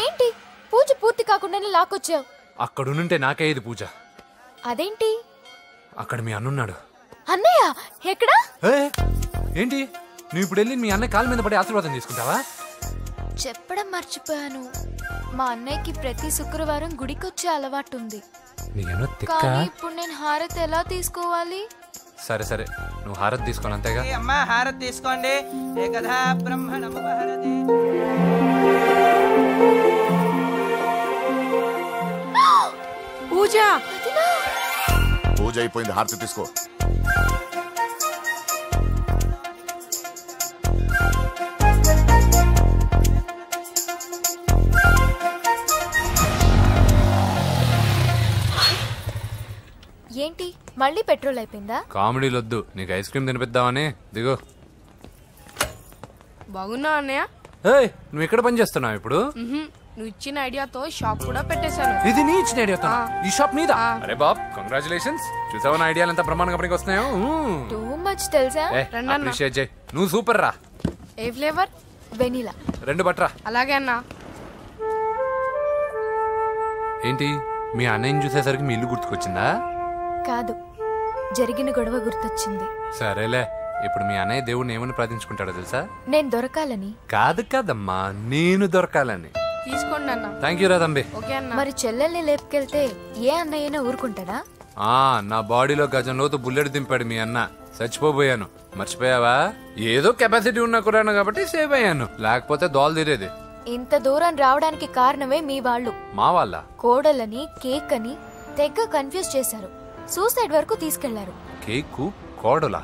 ఏంటి పూజ పూర్తి కాకుండానే లాక్కొచ్చావు? అక్కడుంటే నాకే ఇది పూజ. అదేంటి? అక్కడ మీ అన్నున్నాడు. అన్నయ్య ఎక్కడా? ఏంటి నువ్వు ఇప్పుడు వెళ్ళి మీ అన్నయ్య కాళ్ళ మీద పడి ఆశీర్వాదం తీసుకుంటావా? చెప్పడం మర్చిపోయాను. మా అన్నయ్యకి ప్రతి శుక్రవారం గుడికొచ్చే అలవాటు ఉంది. కానీ ఇప్పుడు నేను హారతి ఎలా తీసుకోవాలి? సరే సరే, నువ్వు హారతి తీసుకోను అంతేగా. అమ్మా హారతి తీసుకోండి. ఏకదా బ్రహ్మణముపహరతి. పూజ. పూజ అయిపోయింది, హారతి తీసుకో. ఏంటి మళ్ళీ పెట్రోల్ అయిపోయిందా? కామెడీలు వద్దు, నీకు ఐస్ క్రీమ్ తినిపిద్దామని. దిగో. బాగున్నా అన్నయ్య? నువ్వు ఎక్కడ పని చేస్తున్నావు ఇప్పుడు? నువ్వు ఇచ్చిన ఐడియాతో షాప్ కూడా పెట్టేశాను. ఇది నీ ఇచ్చిన ఐడియాతో? ఈ షాప్ మీద? అరే బాబ్, కంగ్రాచులేషన్స్. చూసావా నా ఐడియాలు ఎంత బ్రహ్మాండంగా పనికి వస్తున్నాయో? టూ మచ్ తెలుసా? అప్రిషియేట్ చేయి. నువ్వు సూపర్ రా. ఏ ఫ్లేవర్? వెనిలా. 2 బట్రా. అలాగే అన్నా. ఏంటి మీ అన్నయ్యని చూసేసరికి మీ ఇల్లు గుర్తుకొచ్చిందా? కాదు, జరిగిన గొడవ గుర్తొచ్చింది. సరేలే, ఇప్పుడు మీ అన్నయ్య దేవుడిని ఏమని ప్రార్థించుకుంటాడో తెలుసా? నేను దొరకాలని. కాదు కాదమ్మా, నేను దొరకాలని. తీసుకోండి అన్న. థ్యాంక్ యూ రా తంబి. మరి చెల్లెల్ని లేపుకెళ్తే ఏ అన్నయ్యనా ఊరుకుంటాడా? నా బాడీలో గజం లోతు బుల్లెట్ దింపాడు మీ అన్న. చచ్చిపోయాను, మర్చిపోయావా? ఏదో కెపాసిటీ ఉన్న కురాను కాబట్టి సేవ్ అయ్యాను, లేకపోతే దోలు తీరేది. ఇంత దూరం రావడానికి కారణమే మీ వాళ్ళు. మా వాళ్ళ? కోడలని కేక్ అని తెగ కన్ఫ్యూజ్ చేశారు. సూసైడ్ వరకు తీసుకెళ్లారు. కేకు కోడలా?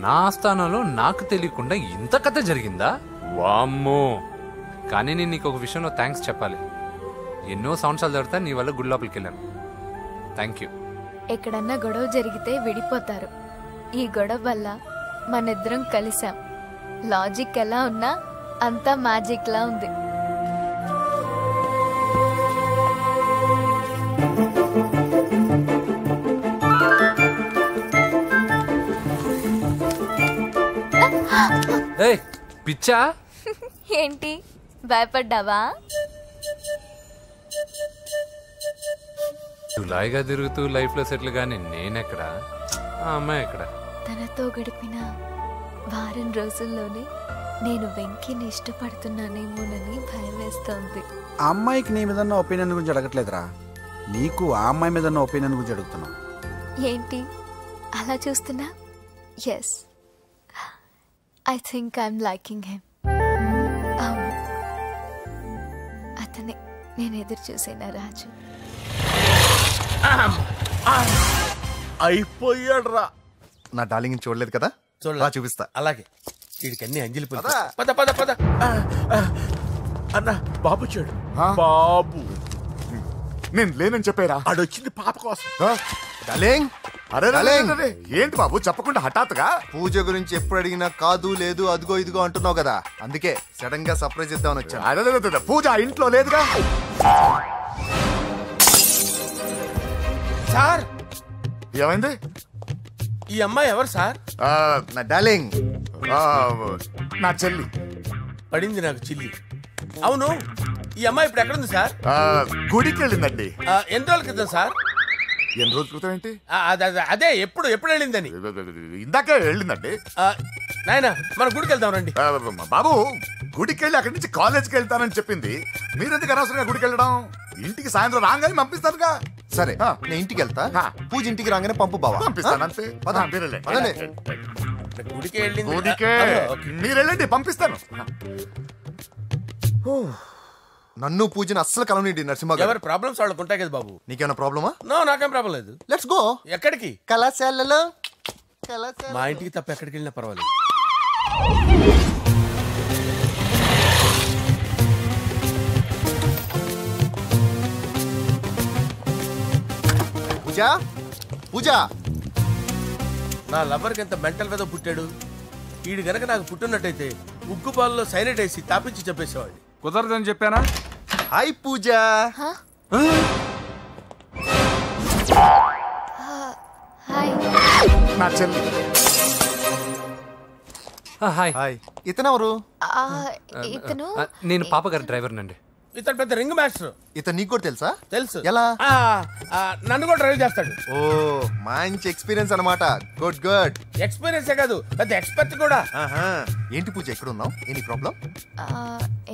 నా స్థానంలో నాకు తెలియకుండా ఇంత కథ జరిగిందా? వామ్మో. కానీ నేను నీకు ఒక విషయంలో థ్యాంక్స్ చెప్పాలి. ఎన్నో సంవత్సరాలు తర్వాత నీ వల్ల గుడి లోపలికి వెళ్ళాను. Thank you. ఎక్కడన్నా గొడవ జరిగితే విడిపోతారు. ఈ గొడవ వల్ల మనిద్దరం కలిసాం. లాజిక్ ఎలా ఉన్నా అంతా మ్యాజిక్ లా ఉంది. పిచ్చా? ఏంటి భయపడ్డావా? జులాయిగా తిరుగుతూ లైఫ్ లో సెటిల్ గాని నేనెక్కడా, ఆ అమ్మాయి ఎక్కడ? తనతో గడిపిన వారం రోజుల్లోనే నేను వెంకీని ఇష్టపడుతున్నానేమోనని భయం వేస్తోంది. ఆ అమ్మాయికి నీ మీద ఒపీనియన్ గురించి అడగట్లేదురా, నీకు ఆ అమ్మాయి మీద ఒపీనియన్ గురించి అడుగుతున్నావు. ఏంటి అలా చూస్తున్నా? Yes, I think I'm liking him. అవును, అతనే నేను ఎదురు చూసేనా రాజు. అయిపోయాడు రా. నా డార్లింగ్ చూడలేదు కదా, చూపిస్తా. అలాగే. వీడికి అన్ని అంజలి పద పద పద. అన్న బాబు వచ్చాడు. బాబు నేను లేనని చెప్పారా? ఆడొచ్చింది పాప కోసం. డార్లింగ్, అరే ఏంటి బాబు చెప్పకుండా హఠాత్తుగా? పూజ గురించి ఎప్పుడు అడిగినా కాదు లేదు అదిగో ఇదిగో అంటున్నావు కదా, అందుకే సడన్ గా సర్ప్రైజ్ ఇద్దామని వచ్చాను. అదే పూజ ఇంట్లో లేదుగా. సార్ ఏమైంది? ఈ అమ్మాయి ఎవరు సార్? నా డార్లింగ్, నా చెల్లి. పడింది నాకు చిల్లి. అవును, ఈ అమ్మాయి ఇప్పుడు ఎక్కడుంది సార్? గుడికి వెళ్ళిందండి. ఎన్ని రోజుల క్రితం సార్? ఎన్ని రోజుల క్రితం ఏంటి? అదే ఎప్పుడు వెళ్ళిందని. ఇందాకే వెళ్ళిందండి. నాయన మన గుడికి వెళ్దాం రండి. బాబు గుడికి వెళ్ళి అక్కడి నుంచి కాలేజ్కి వెళ్తానని చెప్పింది. మీరెందుకు అనవసరంగా గుడికి వెళ్ళడం? ఇంటికి సాయంత్రం రాగానే పంపిస్తానుగా. సరే నేను ఇంటికి వెళ్తా, పూజ ఇంటికి రాగానే పంపు బావా. పంపిస్తాను అంతే. గుడికి వెళ్ళింది. గుడికే మీరు వెళ్ళండి, పంపిస్తాను. నన్ను పూజని అస్సలు కలవనీయండి నరసింహ గారు. ఎవరి ప్రాబ్లమ్స్ వాళ్ళకు ఉంటాయి కదా బాబు. నీకేమైనా ప్రాబ్లమా? నో, నాకేం ప్రాబ్లం లేదు. Let's go. ఎక్కడికి? కళాశాలలో. మా ఇంటికి తప్ప ఎక్కడికి వెళ్ళినా పర్వాలేదు. పూజ పూజ. నా లవర్కి ఎంత మెంటల్ మీద పుట్టాడు. వీడు గనక నాకు పుట్టినట్టయితే ఉగ్గు పాలలో సైనైట్ వేసి తాపించి చెప్పేసేవాడిని. కుదరదని చెప్పానా? హాయ్ పూజ. నా చెల్లి. హాయ్. ఇతనెవరు? ఇతను నేను పాప గారి డ్రైవర్ నండి. ఇతను పెద్ద రింగ్ మాస్టర్. ఇతను నీకు కూడా తెలుసా? తెలుసు. ఎలా? నన్ను కూడా డ్రైవ్ చేస్తాడు. ఓ మంచి ఎక్స్పీరియన్స్ అన్నమాట. Good good. ఎక్స్పీరియన్సే కాదు, పెద్ద ఎక్స్పర్ట్ కూడా. ఏంటి పూజ ఎక్కడ ఉన్నావు? Any problem?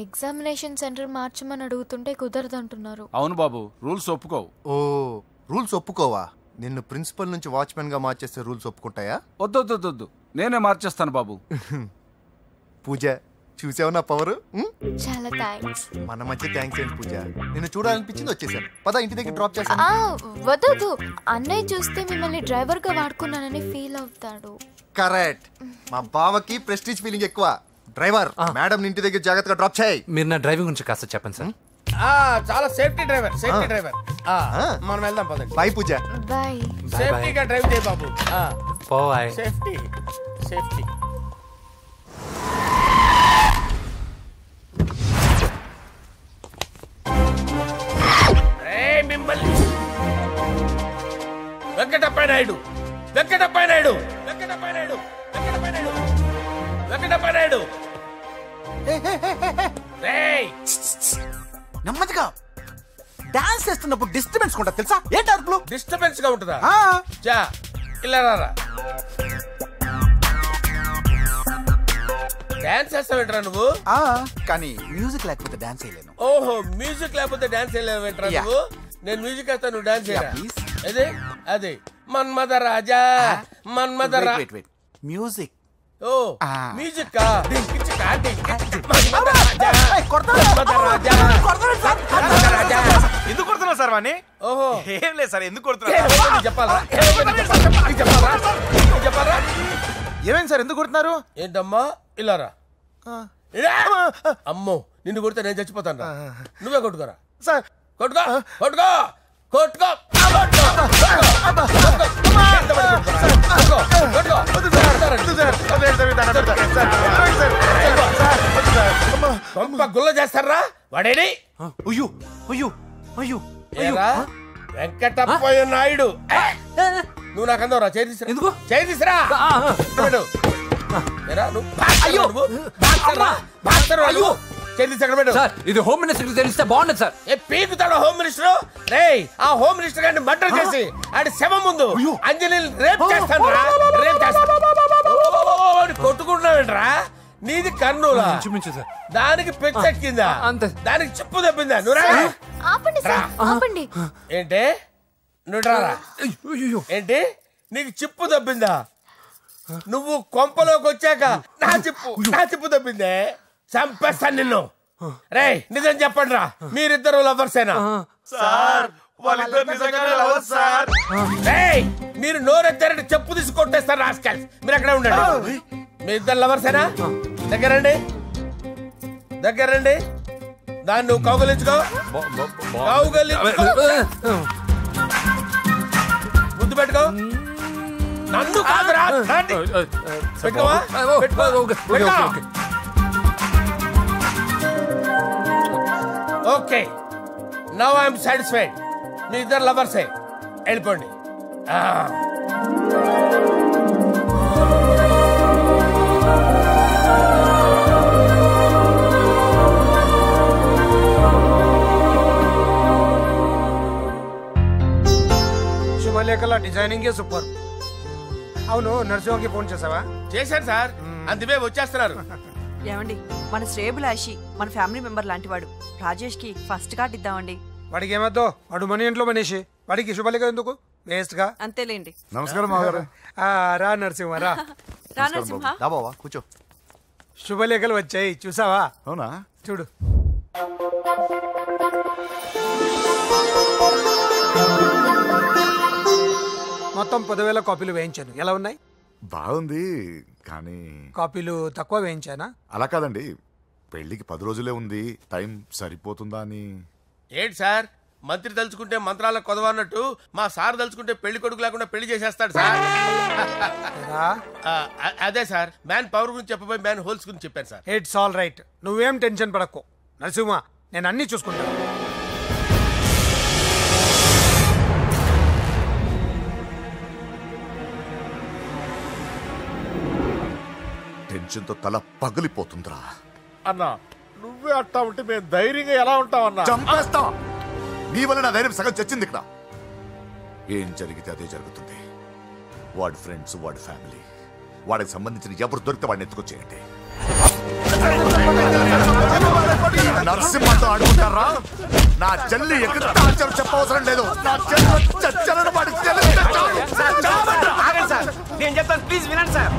ఎగ్జామినేషన్ సెంటర్ మార్చమని అడుగుతుంటే కుదరదంటున్నారు. అవును బాబు, రూల్స్ ఒప్పుకోవు. ఓ రూల్స్ ఒప్పుకోవా? నిన్ను ప్రిన్సిపల్ నుంచి వాచ్మెన్ గా మార్చేస్తే రూల్స్ ఒప్పుకుంటాయా? వద్దు, నేనే మార్చేస్తాను బాబు. పూజ చూసావు నా పవర్? చాలా థ్యాంక్స్. మన మధ్య థ్యాంక్స్ ఏంటి పూజ, నిన్ను చూడాలనిపించింది వచ్చేసాను. పద ఇంటి దగ్గర డ్రాప్ చేస్తాను. వద్దు, అన్నయ్య చూస్తే మిమ్మల్ని డ్రైవర్ గా వాడుకున్నానని ఫీల్ అవుతాడు. కరెక్ట్. మా బావకి ప్రెస్టీజ్ ఫీలింగ్ ఎక్కువ. డ్రైవర్ మేడం ఇంటి దగ్గర జాగ్రత్తగా డ్రాప్ చేయి. మీరు నా డ్రైవింగ్ గురించి కాస్త చెప్పండి సార్. చాలా సేఫ్టీ డ్రైవర్. మనం వెళ్దాం పదండి. బాయ్ పూజ. బాయ్. సేఫ్టీగా డ్రైవ్ చేయి బాబు. బాయ్. సేఫ్టీ. మిమ్మల్ని వెంకటప్ప నాయుడు. నెమ్మదిగా డాన్స్ చేస్తున్నప్పుడు డిస్టర్బెన్స్ ఉంటా తెలుసా? ఏంటి అరుపులు? డిస్టర్బెన్స్ గా ఉంటుందా? ఇలా రారా. డాన్స్ చేస్తావేంట్రా నువ్వు? కానీ మ్యూజిక్ లేకపోతే డాన్స్ చేయలేను. ఓహో, మ్యూజిక్ లేకపోతే డాన్స్ చేయలేవేంట్రా నువ్వు? నేను మ్యూజిక్ వేస్తాను, నువ్వు డాన్స్ చేయరా. అదే మన్మద రాజా. మ్యూజిక్. ఓ మ్యూజిక్. ఎందుకు కొడుతున్నావు సార్ వాణ్ణి? ఓహో ఏం లేదు సార్, ఎందుకు కొడుతున్నారు చెప్పాలా? ఏమైంది సార్, ఎందుకు కొడుతున్నారు? ఏంటమ్మా ఇలారా. అమ్మో, నిన్ను కొడితే నేను చచ్చిపోతాను. నువ్వే కొట్టుకోరా సార్. కొట్టుకో. గుల్ల చేస్తారా వాడేని? వెంకటప్పయ్య నాయుడు. నువ్వు నాకు అందవరా? చేసిరా. ఇది హోమ్ మినిస్టర్ తెలిస్తే బాగుండదు సార్. పీకుతాడు home minister. రేయ్, ఆ హోమ్ మినిస్టర్ గారిని మర్డర్ చేసి ఆడి శవం ముందు అంజలి రేప్ చేస్తాను. కొట్టుకుంటున్నావేంట్రా? నీది కర్నూలా? దానికి పెచ్చెక్కిందా? దానికి చెప్పు తప్పిందా? ఆపండి. ఏంటి నువ్వు రారా? ఏంటి నీకు చిప్పు తప్పిందా? నువ్వు కొంపలోకి వచ్చాక నా చిప్పు తప్పిందే. చంపేస్తాను నిన్ను. రేయ్, నిజం చెప్పండి రా, మీరిద్దరు లవర్సేనా? మీరు నోరెత్తారంటే చెప్పు తీసి కొట్టేస్తారు రాస్కల్స్. మీరు ఎక్కడ ఉండండి. మీ ఇద్దరు లవర్సేనా? దగ్గరండి. దాన్ని నువ్వు కౌగలించుకో. ముద్దు పెట్టుకో. నన్ను కాదురా. Okay, now I'm satisfied. మీ ఇద్దరు లవర్సే, వెళ్ళిపోండి. శుభ డిజైనింగ్ సూపర్. అవును, నరసింహకి ఫోన్ చేసావా? చేశాను సార్, అందువే వచ్చేస్తున్నారు. ఏమండి, మన శ్రేయబులాషి మన ఫ్యామిలీ మెంబర్ లాంటి వాడు. రాజేష్ కి ఫస్ట్ కార్డ్ ఇద్దామండి. వాడికి ఏమద్దో, వాడు మన ఇంట్లో మనిషి, వాడికి శుభలేఖ ఎందుకు వేస్ట్ గా. అంతేలేండి. నమస్కారం మామగారు. రా నరసింహ రా. రా నరసింహ. బావా కూర్చో. శుభలేఖలు వచ్చాయి, చూసావా? అవునా? చూడు. మొత్తం 10,000 కాపీలు వేయించాను. ఎలా ఉన్నాయి? బాగుంది, కానీ కాపీలు తక్కువ వేయించానా? అలా కాదండి, పెళ్లికి 10 రోజులే ఉంది, టైం సరిపోతుందా అని. ఏంటి సార్, మంత్రి తలుచుకుంటే మంత్రాలకు కొదవన్నట్టు మా సార్ తలుచుకుంటే పెళ్లి కొడుకు లేకుండా పెళ్లి చేసేస్తాడు సార్. అదే సార్, మ్యాన్ పవర్ గురించి చెప్పబోయి మ్యాన్ హోల్స్ గురించి చెప్పాను సార్. ఇట్స్ ఆల్ రైట్, నువ్వేం టెన్షన్ పడకు నరసింహ, నేను అన్ని చూసుకుంటాను. టెన్షన్తో తల పగిలిపోతుందిరా. అన్నా నువ్వే అట్టా ఉంటే మేము ధైర్యంగా ఎలా ఉంటామన్నా? చంపేస్తా. నీ వల్ల నా ధైర్యం సగం చచ్చింది ఇక్కడ. ఏం జరిగితే అదే జరుగుతుంది. వాడి ఫ్రెండ్స్, వాడి ఫ్యామిలీ, వాడికి సంబంధించిన ఎవరు దొరికితే వాడిని ఎత్తుకొచ్చేయండి. నరసింహతో ఆడుకుంటారా? నా చెల్లి ఎక్కడ చెప్పవసరం లేదు. నా చెల్లి చచ్చలను వాడి నేను చెప్తాను, ప్లీజ్ వినండి sir.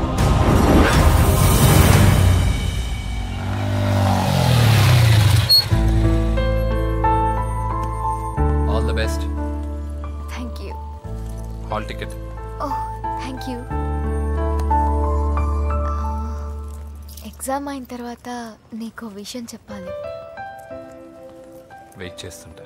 All the best. Thank you. Hall ticket. Oh, thank you. Exam అయిన తర్వాత నీకు విషయం చెప్పాలి. వెయిట్ చేస్తుంటా.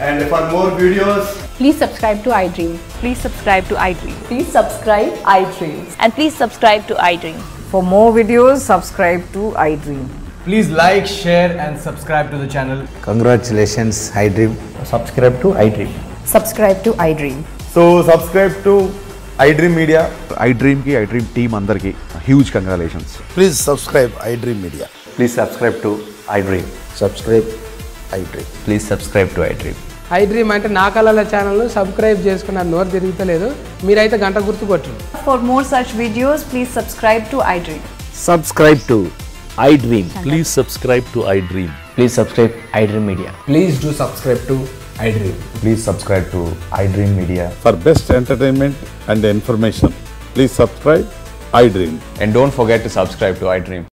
And for more videos, please subscribe to iDream. Please subscribe to iDream. Please subscribe iDream. And please subscribe to iDream. For more videos, subscribe to iDream. please like, share and subscribe to the channel. Congratulations, iDream. Subscribe to iDream. Subscribe to iDream. So subscribe to iDream Media. iDream ki iDream team andarki huge congratulations. Please subscribe iDream Media. Please subscribe to iDream. Subscribe iDream. Please subscribe to iDream. iDream అంటే నా కళల channel subscribe చేసుకున్న నోరు తిరుగుతలేదు, మీరైతే గంట గుర్తు కొట్టండి. For more such videos, please subscribe to iDream. Subscribe to iDream. Please subscribe to iDream. Please subscribe iDream Media. Please do subscribe to iDream. Please subscribe to iDream Media. For best entertainment and information, please subscribe iDream. And don't forget to subscribe to iDream.